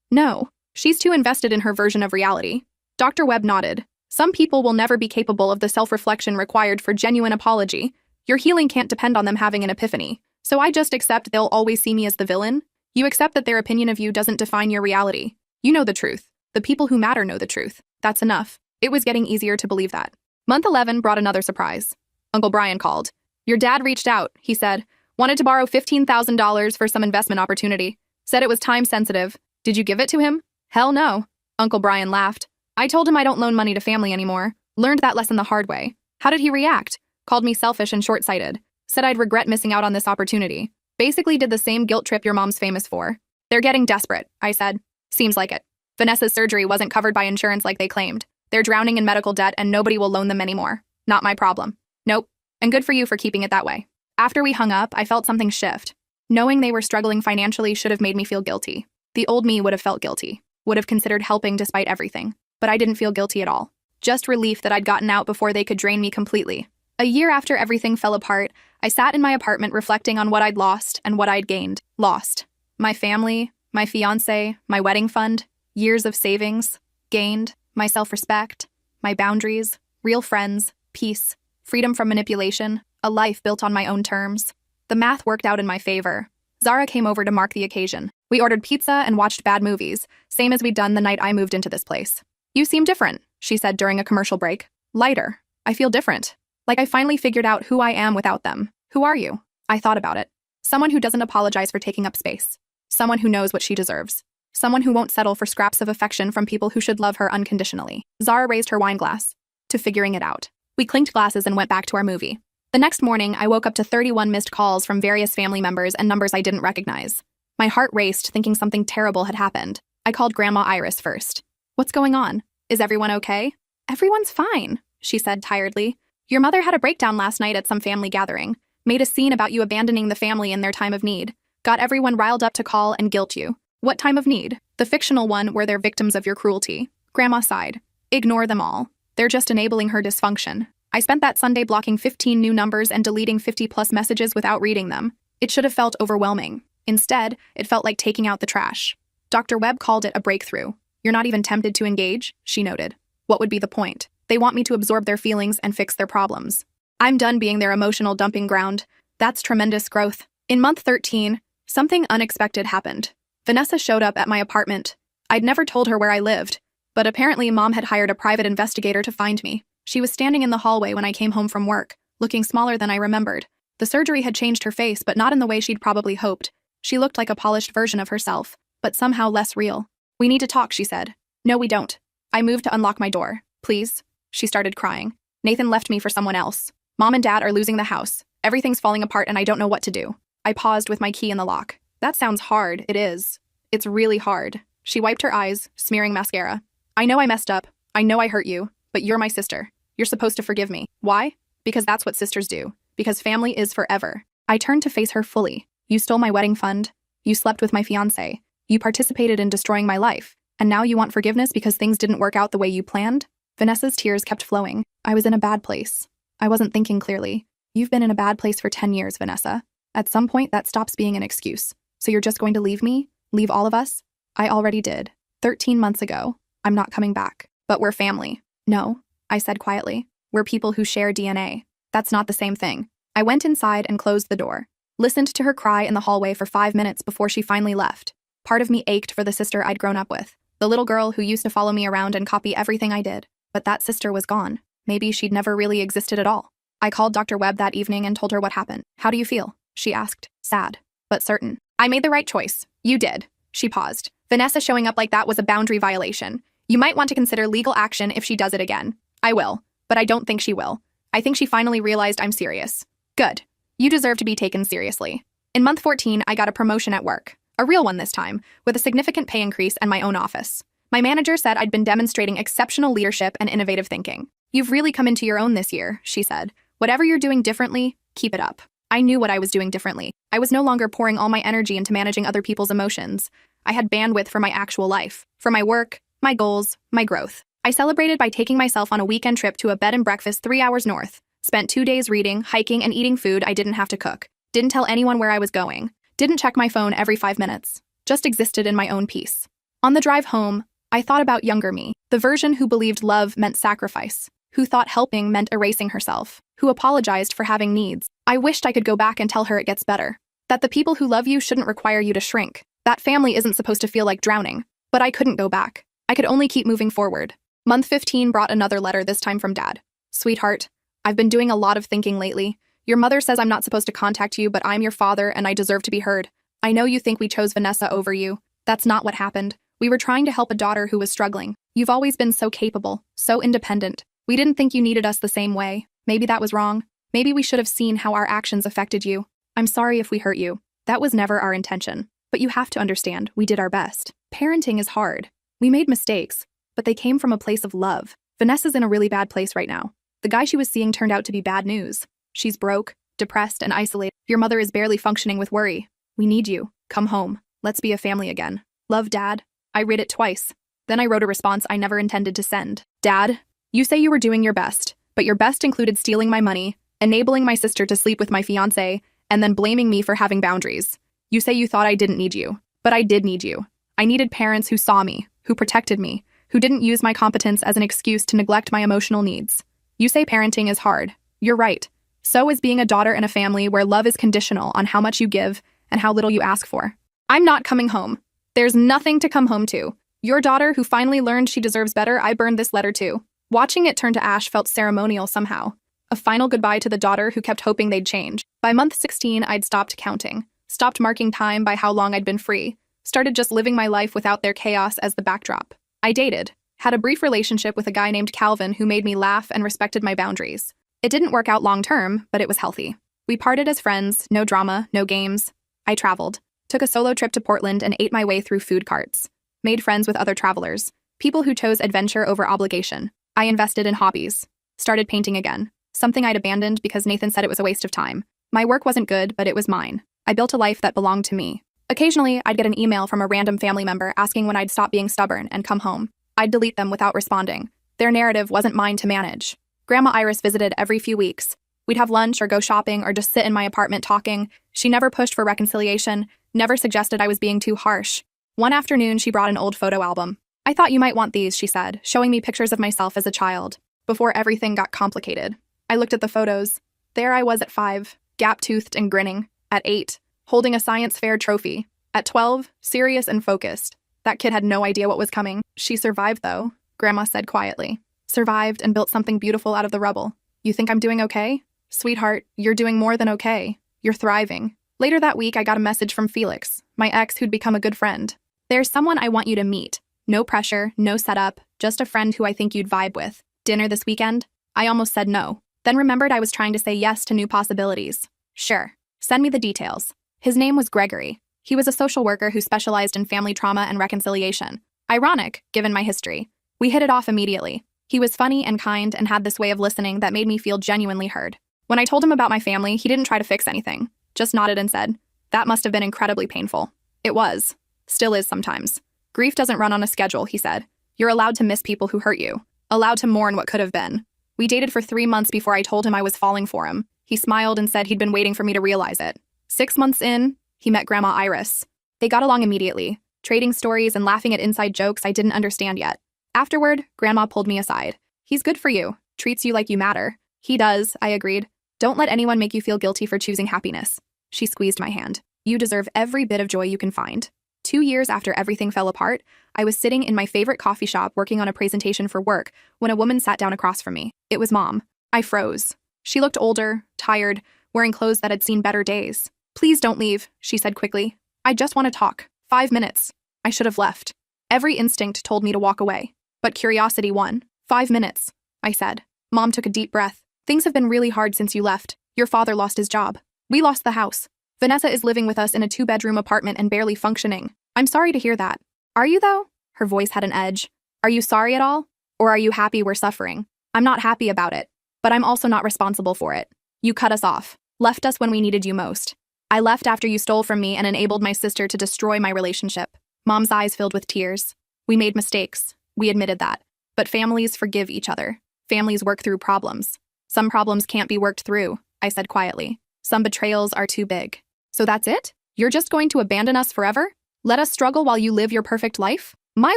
No. She's too invested in her version of reality. Dr. Webb nodded. Some people will never be capable of the self-reflection required for genuine apology. Your healing can't depend on them having an epiphany. So I just accept they'll always see me as the villain? You accept that their opinion of you doesn't define your reality. You know the truth. The people who matter know the truth. That's enough. It was getting easier to believe that. Month 11 brought another surprise. Uncle Brian called. Your dad reached out, he said. Wanted to borrow $15,000 for some investment opportunity. Said it was time sensitive. Did you give it to him? Hell no. Uncle Brian laughed. I told him I don't loan money to family anymore. Learned that lesson the hard way. How did he react? Called me selfish and short-sighted. Said I'd regret missing out on this opportunity. Basically did the same guilt trip your mom's famous for. They're getting desperate, I said. Seems like it. Vanessa's surgery wasn't covered by insurance like they claimed. They're drowning in medical debt and nobody will loan them anymore. Not my problem. Nope. And good for you for keeping it that way. After we hung up, I felt something shift. Knowing they were struggling financially should have made me feel guilty. The old me would have felt guilty. Would have considered helping despite everything. But I didn't feel guilty at all. Just relief that I'd gotten out before they could drain me completely. A year after everything fell apart, I sat in my apartment reflecting on what I'd lost and what I'd gained. Lost. My family, my fiancé, my wedding fund, years of savings. Gained. My self-respect, my boundaries, real friends, peace, freedom from manipulation, a life built on my own terms. The math worked out in my favor. Zara came over to mark the occasion. We ordered pizza and watched bad movies, same as we'd done the night I moved into this place. You seem different, she said during a commercial break. Lighter. I feel different. Like I finally figured out who I am without them. Who are you? I thought about it. Someone who doesn't apologize for taking up space. Someone who knows what she deserves. Someone who won't settle for scraps of affection from people who should love her unconditionally. Zara raised her wine glass. To figuring it out. We clinked glasses and went back to our movie. The next morning, I woke up to 31 missed calls from various family members and numbers I didn't recognize. My heart raced, thinking something terrible had happened. I called Grandma Iris first. What's going on? Is everyone okay? Everyone's fine, she said tiredly. Your mother had a breakdown last night at some family gathering. Made a scene about you abandoning the family in their time of need. Got everyone riled up to call and guilt you. What time of need? The fictional one where they're victims of your cruelty. Grandma sighed. Ignore them all. They're just enabling her dysfunction. I spent that Sunday blocking 15 new numbers and deleting 50+ messages without reading them. It should have felt overwhelming. Instead, it felt like taking out the trash. Dr. Webb called it a breakthrough. You're not even tempted to engage, she noted. What would be the point? They want me to absorb their feelings and fix their problems. I'm done being their emotional dumping ground. That's tremendous growth. In month 13, something unexpected happened. Vanessa showed up at my apartment. I'd never told her where I lived, but apparently Mom had hired a private investigator to find me. She was standing in the hallway when I came home from work, looking smaller than I remembered. The surgery had changed her face, but not in the way she'd probably hoped. She looked like a polished version of herself, but somehow less real. We need to talk, she said. No, we don't. I moved to unlock my door. Please. She started crying. Nathan left me for someone else. Mom and Dad are losing the house. Everything's falling apart and I don't know what to do. I paused with my key in the lock. That sounds hard. It is. It's really hard. She wiped her eyes, smearing mascara. I know I messed up. I know I hurt you, but you're my sister. You're supposed to forgive me. Why? Because that's what sisters do. Because family is forever. I turned to face her fully. You stole my wedding fund. You slept with my fiancé. You participated in destroying my life. And now you want forgiveness because things didn't work out the way you planned? Vanessa's tears kept flowing. I was in a bad place. I wasn't thinking clearly. You've been in a bad place for 10 years, Vanessa. At some point, that stops being an excuse. So you're just going to leave me? Leave all of us? I already did. 13 months ago. I'm not coming back. But we're family. No, I said quietly. We're people who share DNA. That's not the same thing. I went inside and closed the door. Listened to her cry in the hallway for 5 minutes before she finally left. Part of me ached for the sister I'd grown up with. The little girl who used to follow me around and copy everything I did. But that sister was gone. Maybe she'd never really existed at all. I called Dr. Webb that evening and told her what happened. How do you feel? She asked. Sad, but certain. I made the right choice. You did. She paused. Vanessa showing up like that was a boundary violation. You might want to consider legal action if she does it again. I will, but I don't think she will. I think she finally realized I'm serious. Good. You deserve to be taken seriously. In month 14, I got a promotion at work. A real one this time, with a significant pay increase and my own office. My manager said I'd been demonstrating exceptional leadership and innovative thinking. You've really come into your own this year, she said. Whatever you're doing differently, keep it up. I knew what I was doing differently. I was no longer pouring all my energy into managing other people's emotions. I had bandwidth for my actual life, for my work, my goals, my growth. I celebrated by taking myself on a weekend trip to a bed and breakfast 3 hours north. Spent 2 days reading, hiking, and eating food I didn't have to cook. Didn't tell anyone where I was going. Didn't check my phone every 5 minutes. Just existed in my own peace. On the drive home, I thought about younger me, the version who believed love meant sacrifice, who thought helping meant erasing herself, who apologized for having needs. I wished I could go back and tell her it gets better. That the people who love you shouldn't require you to shrink. That family isn't supposed to feel like drowning. But I couldn't go back. I could only keep moving forward. Month 15 brought another letter, this time from Dad. Sweetheart, I've been doing a lot of thinking lately. Your mother says I'm not supposed to contact you, but I'm your father and I deserve to be heard. I know you think we chose Vanessa over you. That's not what happened. We were trying to help a daughter who was struggling. You've always been so capable, so independent. We didn't think you needed us the same way. Maybe that was wrong. Maybe we should have seen how our actions affected you. I'm sorry if we hurt you. That was never our intention. But you have to understand, we did our best. Parenting is hard. We made mistakes, but they came from a place of love. Vanessa's in a really bad place right now. The guy she was seeing turned out to be bad news. She's broke, depressed, and isolated. Your mother is barely functioning with worry. We need you. Come home. Let's be a family again. Love, Dad. I read it twice. Then I wrote a response I never intended to send. Dad, you say you were doing your best, but your best included stealing my money, enabling my sister to sleep with my fiancé, and then blaming me for having boundaries. You say you thought I didn't need you, but I did need you. I needed parents who saw me, who protected me, who didn't use my competence as an excuse to neglect my emotional needs. You say parenting is hard. You're right. So is being a daughter in a family where love is conditional on how much you give and how little you ask for. I'm not coming home. There's nothing to come home to. Your daughter who finally learned she deserves better, I burned this letter too. Watching it turn to ash felt ceremonial somehow. A final goodbye to the daughter who kept hoping they'd change. By month 16, I'd stopped counting, stopped marking time by how long I'd been free, started just living my life without their chaos as the backdrop. I dated, had a brief relationship with a guy named Calvin who made me laugh and respected my boundaries. It didn't work out long term, but it was healthy. We parted as friends, no drama, no games. I traveled, took a solo trip to Portland and ate my way through food carts. Made friends with other travelers, people who chose adventure over obligation. I invested in hobbies. Started painting again, something I'd abandoned because Nathan said it was a waste of time. My work wasn't good, but it was mine. I built a life that belonged to me. Occasionally, I'd get an email from a random family member asking when I'd stop being stubborn and come home. I'd delete them without responding. Their narrative wasn't mine to manage. Grandma Iris visited every few weeks. We'd have lunch or go shopping or just sit in my apartment talking. She never pushed for reconciliation, never suggested I was being too harsh. One afternoon, she brought an old photo album. I thought you might want these, she said, showing me pictures of myself as a child. Before everything got complicated. I looked at the photos. There I was at 5, gap-toothed and grinning. At 8, holding a science fair trophy. At 12, serious and focused. That kid had no idea what was coming. She survived, though, Grandma said quietly. Survived and built something beautiful out of the rubble. You think I'm doing okay? Sweetheart, you're doing more than okay. You're thriving. Later that week, I got a message from Felix, my ex who'd become a good friend. There's someone I want you to meet. No pressure, no setup, just a friend who I think you'd vibe with. Dinner this weekend? I almost said no. Then remembered I was trying to say yes to new possibilities. Sure. Send me the details. His name was Gregory. He was a social worker who specialized in family trauma and reconciliation. Ironic, given my history. We hit it off immediately. He was funny and kind and had this way of listening that made me feel genuinely heard. When I told him about my family, he didn't try to fix anything. Just nodded and said, "That must have been incredibly painful." It was. Still is sometimes. Grief doesn't run on a schedule, he said. You're allowed to miss people who hurt you. Allowed to mourn what could have been. We dated for 3 months before I told him I was falling for him. He smiled and said he'd been waiting for me to realize it. 6 months in, he met Grandma Iris. They got along immediately, trading stories and laughing at inside jokes I didn't understand yet. Afterward, Grandma pulled me aside. He's good for you, treats you like you matter. He does, I agreed. Don't let anyone make you feel guilty for choosing happiness. She squeezed my hand. You deserve every bit of joy you can find. 2 years after everything fell apart, I was sitting in my favorite coffee shop working on a presentation for work when a woman sat down across from me. It was Mom. I froze. She looked older, tired, wearing clothes that had seen better days. Please don't leave, she said quickly. I just want to talk. 5 minutes. I should have left. Every instinct told me to walk away. But curiosity won. 5 minutes, I said. Mom took a deep breath. Things have been really hard since you left. Your father lost his job. We lost the house. Vanessa is living with us in a 2-bedroom apartment and barely functioning. I'm sorry to hear that. Are you, though? Her voice had an edge. Are you sorry at all? Or are you happy we're suffering? I'm not happy about it. But I'm also not responsible for it. You cut us off. Left us when we needed you most. I left after you stole from me and enabled my sister to destroy my relationship. Mom's eyes filled with tears. We made mistakes. We admitted that. But families forgive each other. Families work through problems. Some problems can't be worked through, I said quietly. Some betrayals are too big. So that's it? You're just going to abandon us forever? Let us struggle while you live your perfect life? My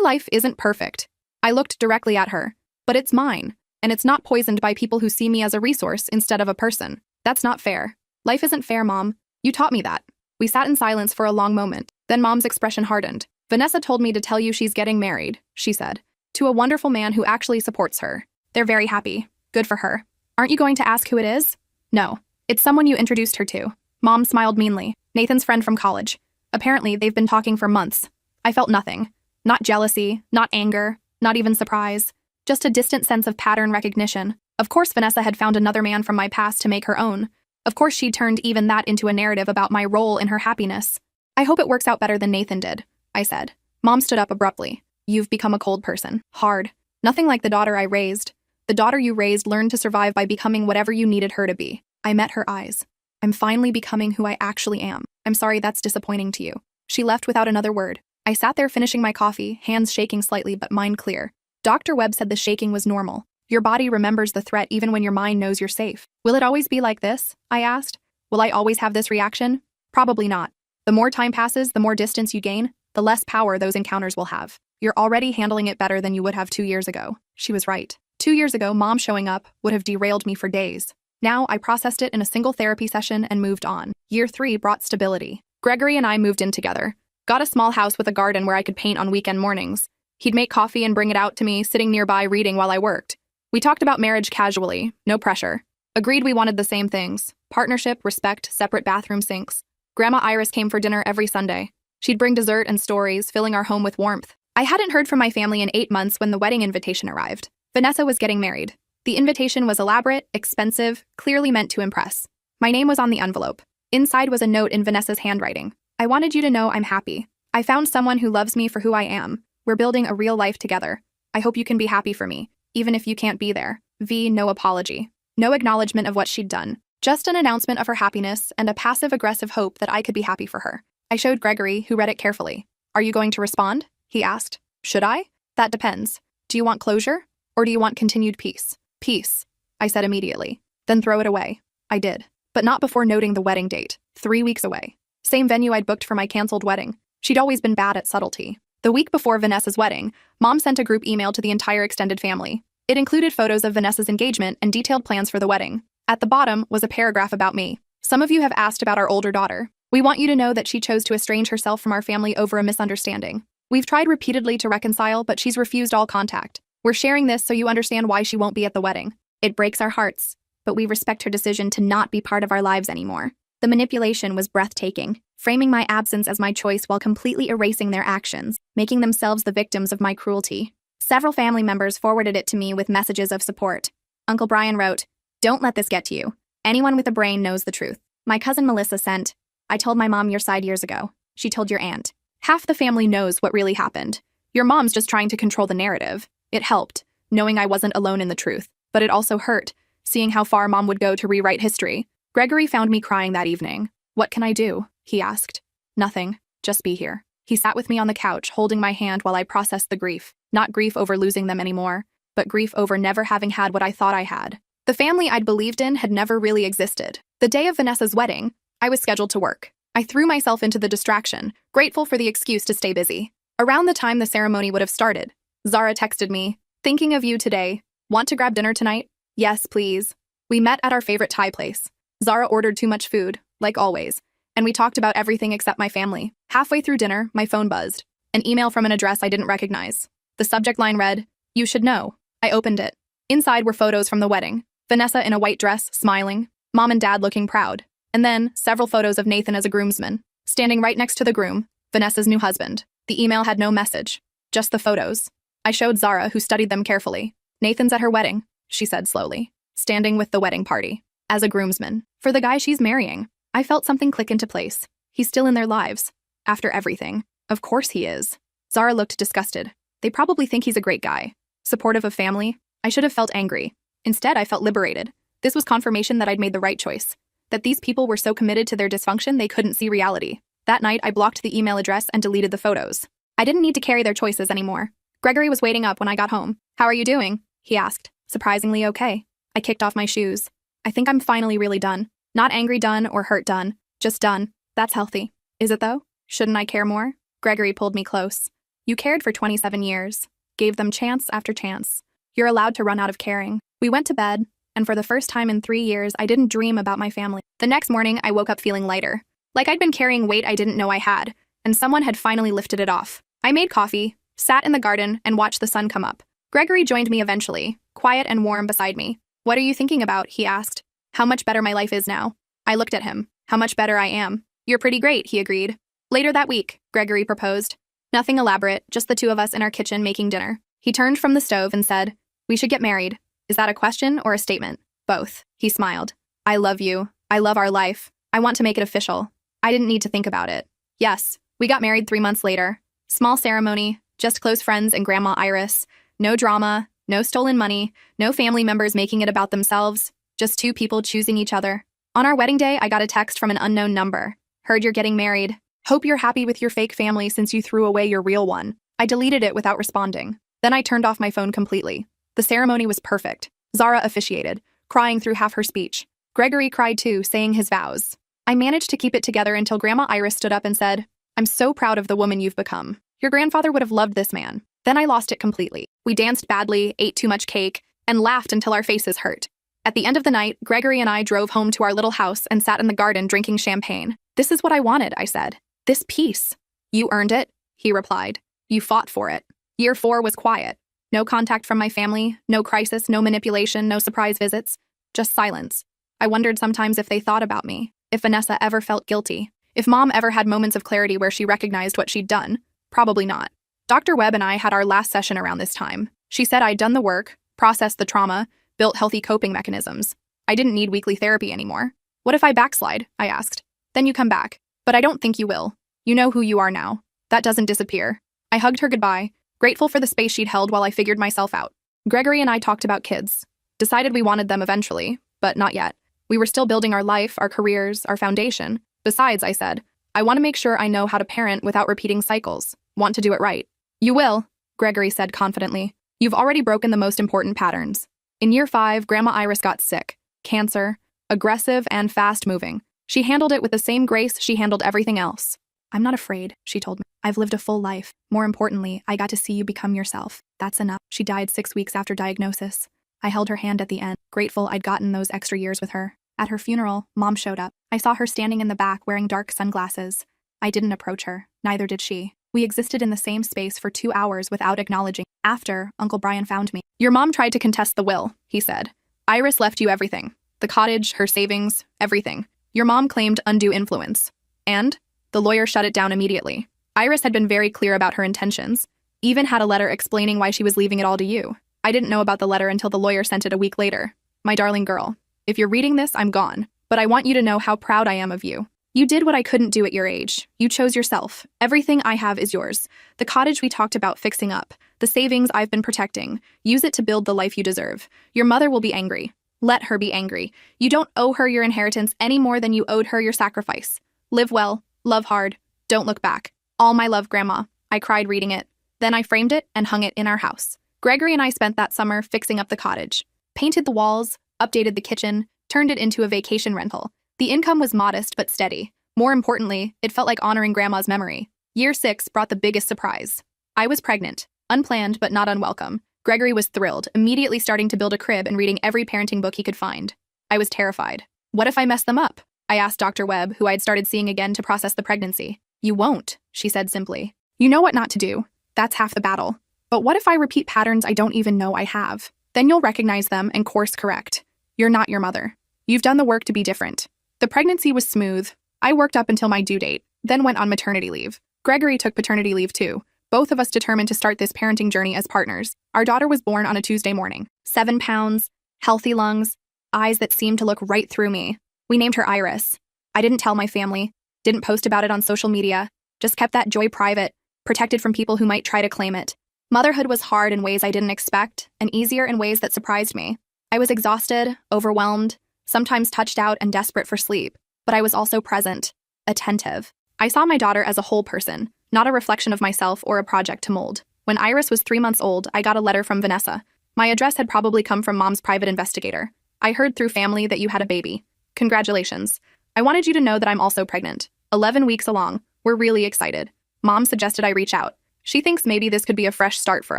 life isn't perfect. I looked directly at her. But it's mine, and it's not poisoned by people who see me as a resource instead of a person. That's not fair. Life isn't fair, Mom. You taught me that. We sat in silence for a long moment. Then Mom's expression hardened. Vanessa told me to tell you she's getting married, she said, to a wonderful man who actually supports her. They're very happy. Good for her. Aren't you going to ask who it is? No. It's someone you introduced her to. Mom smiled meanly. Nathan's friend from college. Apparently, they've been talking for months. I felt nothing. Not jealousy, not anger, not even surprise. Just a distant sense of pattern recognition. Of course, Vanessa had found another man from my past to make her own. Of course, she'd turned even that into a narrative about my role in her happiness. I hope it works out better than Nathan did, I said. Mom stood up abruptly. You've become a cold person. Hard. Nothing like the daughter I raised. The daughter you raised learned to survive by becoming whatever you needed her to be. I met her eyes. I'm finally becoming who I actually am. I'm sorry that's disappointing to you. She left without another word. I sat there finishing my coffee, hands shaking slightly but mind clear. Dr. Webb said the shaking was normal. Your body remembers the threat even when your mind knows you're safe. Will it always be like this? I asked. Will I always have this reaction? Probably not. The more time passes, the more distance you gain, the less power those encounters will have. You're already handling it better than you would have 2 years ago. She was right. 2 years ago, Mom showing up would have derailed me for days. Now, I processed it in a single therapy session and moved on. Year 3 brought stability. Gregory and I moved in together. Got a small house with a garden where I could paint on weekend mornings. He'd make coffee and bring it out to me, sitting nearby reading while I worked. We talked about marriage casually, no pressure. Agreed we wanted the same things: partnership, respect, separate bathroom sinks. Grandma Iris came for dinner every Sunday. She'd bring dessert and stories, filling our home with warmth. I hadn't heard from my family in 8 months when the wedding invitation arrived. Vanessa was getting married. The invitation was elaborate, expensive, clearly meant to impress. My name was on the envelope. Inside was a note in Vanessa's handwriting. I wanted you to know I'm happy. I found someone who loves me for who I am. We're building a real life together. I hope you can be happy for me, even if you can't be there. V. No apology. No acknowledgement of what she'd done. Just an announcement of her happiness and a passive-aggressive hope that I could be happy for her. I showed Gregory, who read it carefully. Are you going to respond? He asked. Should I? That depends. Do you want closure? Or do you want continued peace? Peace, I said immediately. Then throw it away. I did. But not before noting the wedding date. 3 weeks away. Same venue I'd booked for my canceled wedding. She'd always been bad at subtlety. The week before Vanessa's wedding, Mom sent a group email to the entire extended family. It included photos of Vanessa's engagement and detailed plans for the wedding. At the bottom was a paragraph about me. Some of you have asked about our older daughter. We want you to know that she chose to estrange herself from our family over a misunderstanding. We've tried repeatedly to reconcile, but she's refused all contact. We're sharing this so you understand why she won't be at the wedding. It breaks our hearts, but we respect her decision to not be part of our lives anymore. The manipulation was breathtaking, framing my absence as my choice while completely erasing their actions, making themselves the victims of my cruelty. Several family members forwarded it to me with messages of support. Uncle Brian wrote, "Don't let this get to you. Anyone with a brain knows the truth." My cousin Melissa sent, "I told my mom your side years ago. She told your aunt. Half the family knows what really happened. Your mom's just trying to control the narrative." It helped, knowing I wasn't alone in the truth, but it also hurt, seeing how far Mom would go to rewrite history. Gregory found me crying that evening. "What can I do?" he asked. "Nothing. Just be here." He sat with me on the couch, holding my hand while I processed the grief. Not grief over losing them anymore, but grief over never having had what I thought I had. The family I'd believed in had never really existed. The day of Vanessa's wedding, I was scheduled to work. I threw myself into the distraction, grateful for the excuse to stay busy. Around the time the ceremony would have started, Zara texted me, "Thinking of you today. Want to grab dinner tonight?" "Yes, please." We met at our favorite Thai place. Zara ordered too much food, like always, and we talked about everything except my family. Halfway through dinner, my phone buzzed. An email from an address I didn't recognize. The subject line read, "You should know." I opened it. Inside were photos from the wedding. Vanessa in a white dress, smiling. Mom and Dad looking proud. And then, several photos of Nathan as a groomsman. Standing right next to the groom, Vanessa's new husband. The email had no message. Just the photos. I showed Zara, who studied them carefully. "Nathan's at her wedding," she said slowly. "Standing with the wedding party. As a groomsman. For the guy she's marrying." I felt something click into place. He's still in their lives. After everything. Of course he is. Zara looked disgusted. They probably think he's a great guy. Supportive of family. I should have felt angry. Instead, I felt liberated. This was confirmation that I'd made the right choice. That these people were so committed to their dysfunction they couldn't see reality. That night, I blocked the email address and deleted the photos. I didn't need to carry their choices anymore. Gregory was waiting up when I got home. "How are you doing?" he asked. "Surprisingly okay." I kicked off my shoes. "I think I'm finally really done." Not angry done or hurt done, just done. That's healthy. Is it though? Shouldn't I care more? Gregory pulled me close. You cared for 27 years. Gave them chance after chance. You're allowed to run out of caring. We went to bed, and for the first time in 3 years, I didn't dream about my family. The next morning, I woke up feeling lighter. Like I'd been carrying weight I didn't know I had, and someone had finally lifted it off. I made coffee, sat in the garden, and watched the sun come up. Gregory joined me eventually, quiet and warm beside me. What are you thinking about? He asked. How much better my life is now. I looked at him. How much better I am. You're pretty great, he agreed. Later that week, Gregory proposed. Nothing elaborate, just the two of us in our kitchen making dinner. He turned from the stove and said, we should get married. Is that a question or a statement? Both. He smiled. I love you. I love our life. I want to make it official. I didn't need to think about it. Yes, we got married 3 months later. Small ceremony, just close friends and Grandma Iris. No drama, no stolen money, no family members making it about themselves. Just two people choosing each other. On our wedding day, I got a text from an unknown number. Heard you're getting married. Hope you're happy with your fake family since you threw away your real one. I deleted it without responding. Then I turned off my phone completely. The ceremony was perfect. Zara officiated, crying through half her speech. Gregory cried too, saying his vows. I managed to keep it together until Grandma Iris stood up and said, I'm so proud of the woman you've become. Your grandfather would have loved this man. Then I lost it completely. We danced badly, ate too much cake, and laughed until our faces hurt. At the end of the night, Gregory and I drove home to our little house and sat in the garden drinking champagne. This is what I wanted, I said. This peace. You earned it, he replied. You fought for it. Year 4 was quiet. No contact from my family, no crisis, no manipulation, no surprise visits. Just silence. I wondered sometimes if they thought about me, if Vanessa ever felt guilty, if Mom ever had moments of clarity where she recognized what she'd done. Probably not. Dr. Webb and I had our last session around this time. She said I'd done the work, processed the trauma, built healthy coping mechanisms. I didn't need weekly therapy anymore. What if I backslide? I asked. Then you come back. But I don't think you will. You know who you are now. That doesn't disappear. I hugged her goodbye, grateful for the space she'd held while I figured myself out. Gregory and I talked about kids. Decided we wanted them eventually, but not yet. We were still building our life, our careers, our foundation. Besides, I said, I want to make sure I know how to parent without repeating cycles. Want to do it right. You will, Gregory said confidently. You've already broken the most important patterns. In year 5, Grandma Iris got sick. Cancer. Aggressive and fast-moving. She handled it with the same grace she handled everything else. I'm not afraid, she told me. I've lived a full life. More importantly, I got to see you become yourself. That's enough. She died 6 weeks after diagnosis. I held her hand at the end, grateful I'd gotten those extra years with her. At her funeral, Mom showed up. I saw her standing in the back wearing dark sunglasses. I didn't approach her. Neither did she. We existed in the same space for 2 hours without acknowledging. After, Uncle Brian found me. Your mom tried to contest the will, he said. Iris left you everything. The cottage, her savings, everything. Your mom claimed undue influence. And? The lawyer shut it down immediately. Iris had been very clear about her intentions. Even had a letter explaining why she was leaving it all to you. I didn't know about the letter until the lawyer sent it a week later. My darling girl. If you're reading this, I'm gone. But I want you to know how proud I am of you. You did what I couldn't do at your age. You chose yourself. Everything I have is yours. The cottage we talked about fixing up. The savings I've been protecting. Use it to build the life you deserve. Your mother will be angry. Let her be angry. You don't owe her your inheritance any more than you owed her your sacrifice. Live well. Love hard. Don't look back. All my love, Grandma. I cried reading it. Then I framed it and hung it in our house. Gregory and I spent that summer fixing up the cottage. Painted the walls, updated the kitchen, turned it into a vacation rental. The income was modest but steady. More importantly, it felt like honoring Grandma's memory. Year 6 brought the biggest surprise. I was pregnant. Unplanned but not unwelcome. Gregory was thrilled, immediately starting to build a crib and reading every parenting book he could find. I was terrified. What if I messed them up? I asked Dr. Webb, who I'd started seeing again to process the pregnancy. You won't, she said simply. You know what not to do. That's half the battle. But what if I repeat patterns I don't even know I have? Then you'll recognize them and course correct. You're not your mother. You've done the work to be different. The pregnancy was smooth. I worked up until my due date, then went on maternity leave. Gregory took paternity leave too. Both of us determined to start this parenting journey as partners. Our daughter was born on a Tuesday morning. 7 pounds, healthy lungs, eyes that seemed to look right through me. We named her Iris. I didn't tell my family, didn't post about it on social media, just kept that joy private, protected from people who might try to claim it. Motherhood was hard in ways I didn't expect, and easier in ways that surprised me. I was exhausted, overwhelmed, sometimes touched out and desperate for sleep, but I was also present, attentive. I saw my daughter as a whole person, not a reflection of myself or a project to mold. When Iris was 3 months old, I got a letter from Vanessa. My address had probably come from Mom's private investigator. I heard through family that you had a baby. Congratulations. I wanted you to know that I'm also pregnant. 11 weeks along. We're really excited. Mom suggested I reach out. She thinks maybe this could be a fresh start for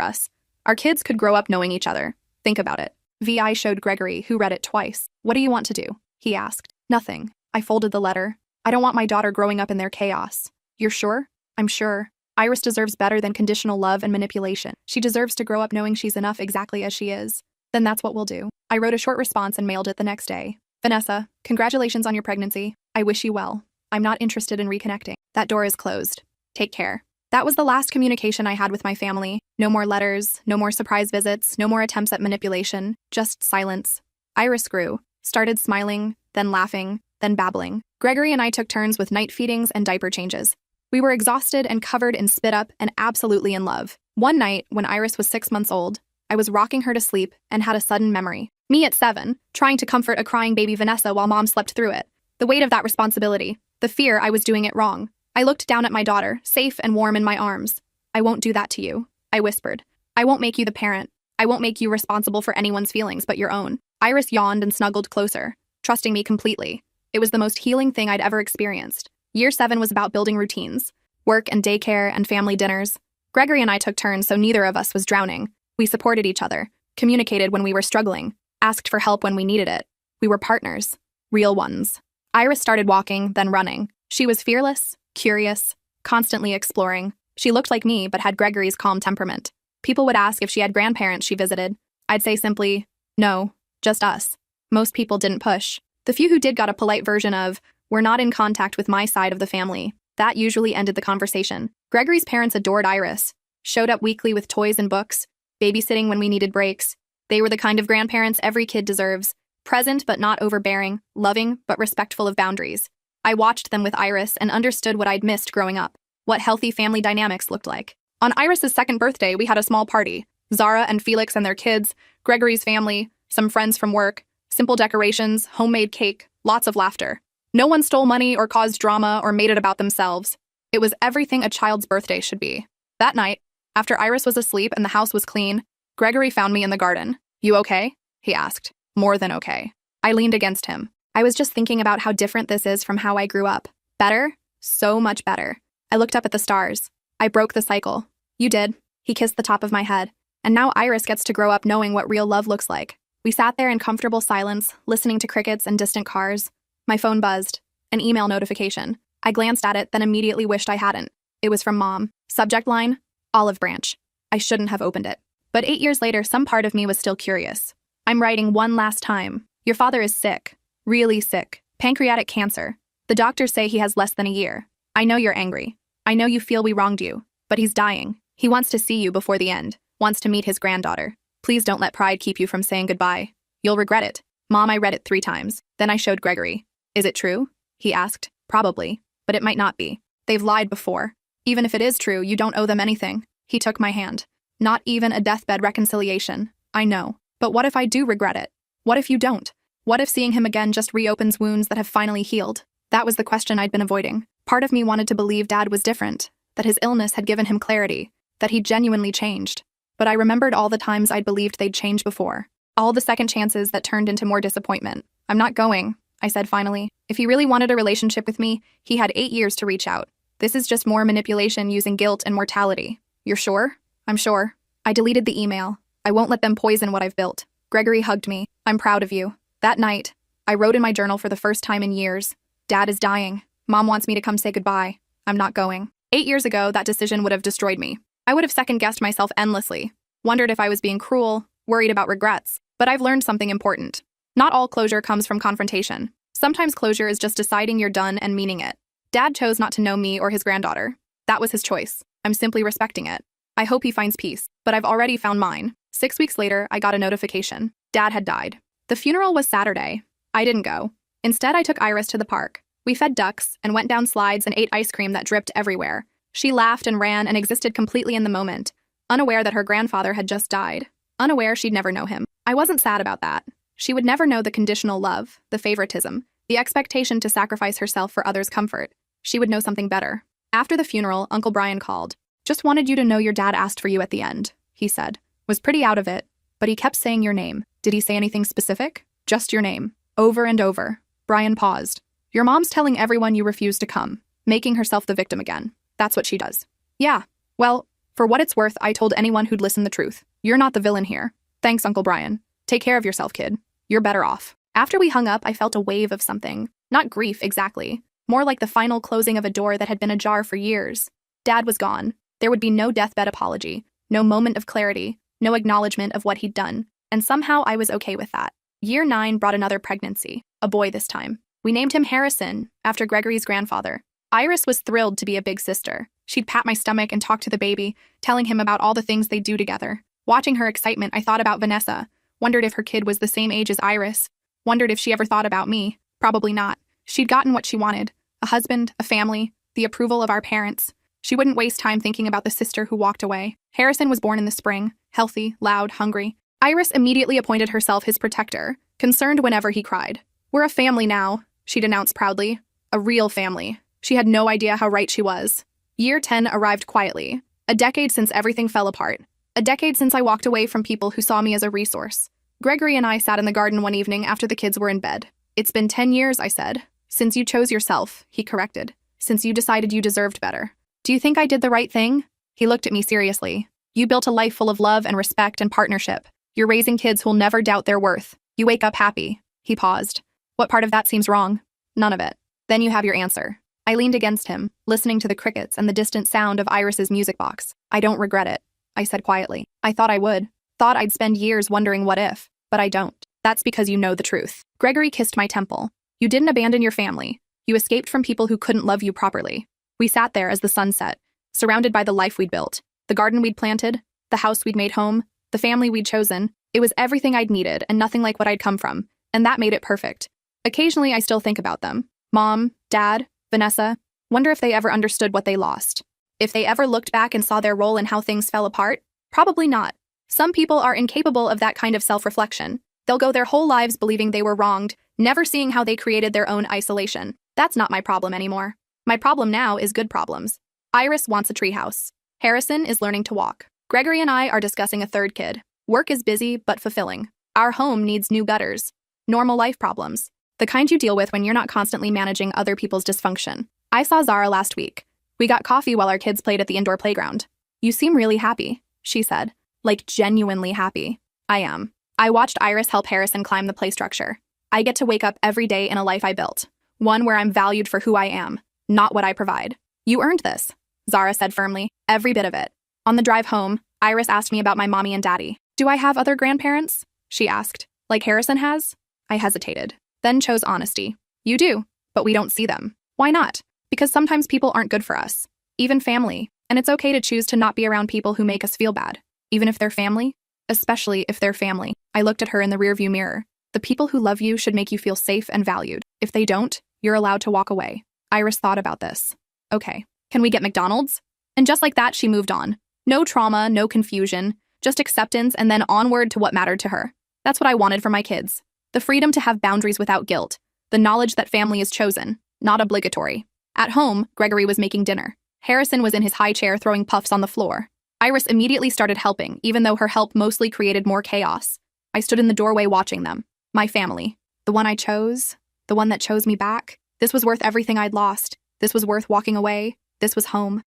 us. Our kids could grow up knowing each other. Think about it. Vi showed Gregory, who read it twice. What do you want to do? He asked. Nothing. I folded the letter. I don't want my daughter growing up in their chaos. You're sure? I'm sure. Iris deserves better than conditional love and manipulation. She deserves to grow up knowing she's enough exactly as she is. Then that's what we'll do. I wrote a short response and mailed it the next day. Vanessa, congratulations on your pregnancy. I wish you well. I'm not interested in reconnecting. That door is closed. Take care. That was the last communication I had with my family. No more letters, no more surprise visits, no more attempts at manipulation, just silence. Iris grew, started smiling, then laughing, then babbling. Gregory and I took turns with night feedings and diaper changes. We were exhausted and covered in spit up and absolutely in love. One night, when Iris was 6 months old, I was rocking her to sleep and had a sudden memory. Me at 7, trying to comfort a crying baby Vanessa while Mom slept through it. The weight of that responsibility, the fear I was doing it wrong. I looked down at my daughter, safe and warm in my arms. I won't do that to you, I whispered. I won't make you the parent. I won't make you responsible for anyone's feelings but your own. Iris yawned and snuggled closer, trusting me completely. It was the most healing thing I'd ever experienced. Year 7 was about building routines, work and daycare and family dinners. Gregory and I took turns so neither of us was drowning. We supported each other, communicated when we were struggling, asked for help when we needed it. We were partners, real ones. Iris started walking, then running. She was fearless, curious, constantly exploring. She looked like me, but had Gregory's calm temperament. People would ask if she had grandparents she visited. I'd say simply, no, just us. Most people didn't push. The few who did got a polite version of, we're not in contact with my side of the family. That usually ended the conversation. Gregory's parents adored Iris, showed up weekly with toys and books, babysitting when we needed breaks. They were the kind of grandparents every kid deserves, present but not overbearing, loving but respectful of boundaries. I watched them with Iris and understood what I'd missed growing up, what healthy family dynamics looked like. On Iris's 2nd birthday, we had a small party. Zara and Felix and their kids, Gregory's family, some friends from work, simple decorations, homemade cake, lots of laughter. No one stole money or caused drama or made it about themselves. It was everything a child's birthday should be. That night, after Iris was asleep and the house was clean, Gregory found me in the garden. You okay? He asked. More than okay. I leaned against him. I was just thinking about how different this is from how I grew up. Better? So much better. I looked up at the stars. I broke the cycle. You did. He kissed the top of my head. And now Iris gets to grow up knowing what real love looks like. We sat there in comfortable silence, listening to crickets and distant cars. My phone buzzed. An email notification. I glanced at it, then immediately wished I hadn't. It was from Mom. Subject line, Olive Branch. I shouldn't have opened it. But 8 years later, some part of me was still curious. I'm writing one last time. Your father is sick. Really sick. Pancreatic cancer. The doctors say he has less than a year. I know you're angry. I know you feel we wronged you. But he's dying. He wants to see you before the end. Wants to meet his granddaughter. Please don't let pride keep you from saying goodbye. You'll regret it. Mom, I read it 3 times. Then I showed Gregory. Is it true? He asked. Probably. But it might not be. They've lied before. Even if it is true, you don't owe them anything. He took my hand. Not even a deathbed reconciliation. I know. But what if I do regret it? What if you don't? What if seeing him again just reopens wounds that have finally healed? That was the question I'd been avoiding. Part of me wanted to believe Dad was different, that his illness had given him clarity, that he genuinely changed. But I remembered all the times I'd believed they'd changed before. All the second chances that turned into more disappointment. I'm not going, I said finally. If he really wanted a relationship with me, he had 8 years to reach out. This is just more manipulation using guilt and mortality. You're sure? I'm sure. I deleted the email. I won't let them poison what I've built. Gregory hugged me. I'm proud of you. That night, I wrote in my journal for the first time in years. Dad is dying. Mom wants me to come say goodbye. I'm not going. 8 years ago, that decision would have destroyed me. I would have second-guessed myself endlessly, wondered if I was being cruel, worried about regrets. But I've learned something important. Not all closure comes from confrontation. Sometimes closure is just deciding you're done and meaning it. Dad chose not to know me or his granddaughter. That was his choice. I'm simply respecting it. I hope he finds peace, but I've already found mine. 6 weeks later, I got a notification. Dad had died. The funeral was Saturday. I didn't go. Instead, I took Iris to the park. We fed ducks and went down slides and ate ice cream that dripped everywhere. She laughed and ran and existed completely in the moment, unaware that her grandfather had just died, unaware she'd never know him. I wasn't sad about that. She would never know the conditional love, the favoritism, the expectation to sacrifice herself for others' comfort. She would know something better. After the funeral, Uncle Brian called. Just wanted you to know your dad asked for you at the end, he said. Was pretty out of it, but he kept saying your name. Did he say anything specific? Just your name. Over and over. Brian paused. Your mom's telling everyone you refuse to come, making herself the victim again. That's what she does. Yeah. Well, for what it's worth, I told anyone who'd listen the truth. You're not the villain here. Thanks, Uncle Brian. Take care of yourself, kid. You're better off. After we hung up, I felt a wave of something. Not grief, exactly. More like the final closing of a door that had been ajar for years. Dad was gone. There would be no deathbed apology, no moment of clarity, no acknowledgement of what he'd done. And somehow I was okay with that. Year 9 brought another pregnancy, a boy this time. We named him Harrison, after Gregory's grandfather. Iris was thrilled to be a big sister. She'd pat my stomach and talk to the baby, telling him about all the things they'd do together. Watching her excitement, I thought about Vanessa, wondered if her kid was the same age as Iris, wondered if she ever thought about me. Probably not. She'd gotten what she wanted, a husband, a family, the approval of our parents. She wouldn't waste time thinking about the sister who walked away. Harrison was born in the spring, healthy, loud, hungry. Iris immediately appointed herself his protector, concerned whenever he cried. We're a family now, she'd announced proudly. A real family. She had no idea how right she was. Year 10 arrived quietly. A decade since everything fell apart. A decade since I walked away from people who saw me as a resource. Gregory and I sat in the garden one evening after the kids were in bed. It's been 10 years, I said. Since you chose yourself, he corrected. Since you decided you deserved better. Do you think I did the right thing? He looked at me seriously. You built a life full of love and respect and partnership. You're raising kids who'll never doubt their worth. You wake up happy. He paused. What part of that seems wrong? None of it. Then you have your answer. I leaned against him, listening to the crickets and the distant sound of Iris's music box. I don't regret it, I said quietly. I thought I would. Thought I'd spend years wondering what if, but I don't. That's because you know the truth. Gregory kissed my temple. You didn't abandon your family. You escaped from people who couldn't love you properly. We sat there as the sun set, surrounded by the life we'd built, the garden we'd planted, the house we'd made home, the family we'd chosen. It was everything I'd needed and nothing like what I'd come from, and that made it perfect. Occasionally, I still think about them. Mom, Dad, Vanessa. Wonder if they ever understood what they lost. If they ever looked back and saw their role in how things fell apart? Probably not. Some people are incapable of that kind of self-reflection. They'll go their whole lives believing they were wronged, never seeing how they created their own isolation. That's not my problem anymore. My problem now is good problems. Iris wants a treehouse. Harrison is learning to walk. Gregory and I are discussing a third kid. Work is busy but fulfilling. Our home needs new gutters. Normal life problems. The kind you deal with when you're not constantly managing other people's dysfunction. I saw Zara last week. We got coffee while our kids played at the indoor playground. You seem really happy, she said. Like genuinely happy. I am. I watched Iris help Harrison climb the play structure. I get to wake up every day in a life I built. One where I'm valued for who I am, not what I provide. You earned this, Zara said firmly. Every bit of it. On the drive home, Iris asked me about my mommy and daddy. Do I have other grandparents? She asked. Like Harrison has? I hesitated. Then chose honesty. You do, but we don't see them. Why not? Because sometimes people aren't good for us. Even family. And it's okay to choose to not be around people who make us feel bad. Even if they're family. Especially if they're family. I looked at her in the rearview mirror. The people who love you should make you feel safe and valued. If they don't, you're allowed to walk away. Iris thought about this. Okay. Can we get McDonald's? And just like that, she moved on. No trauma, no confusion. Just acceptance and then onward to what mattered to her. That's what I wanted for my kids. The freedom to have boundaries without guilt. The knowledge that family is chosen, not obligatory. At home, Gregory was making dinner. Harrison was in his high chair throwing puffs on the floor. Iris immediately started helping, even though her help mostly created more chaos. I stood in the doorway watching them. My family. The one I chose. The one that chose me back. This was worth everything I'd lost. This was worth walking away. This was home.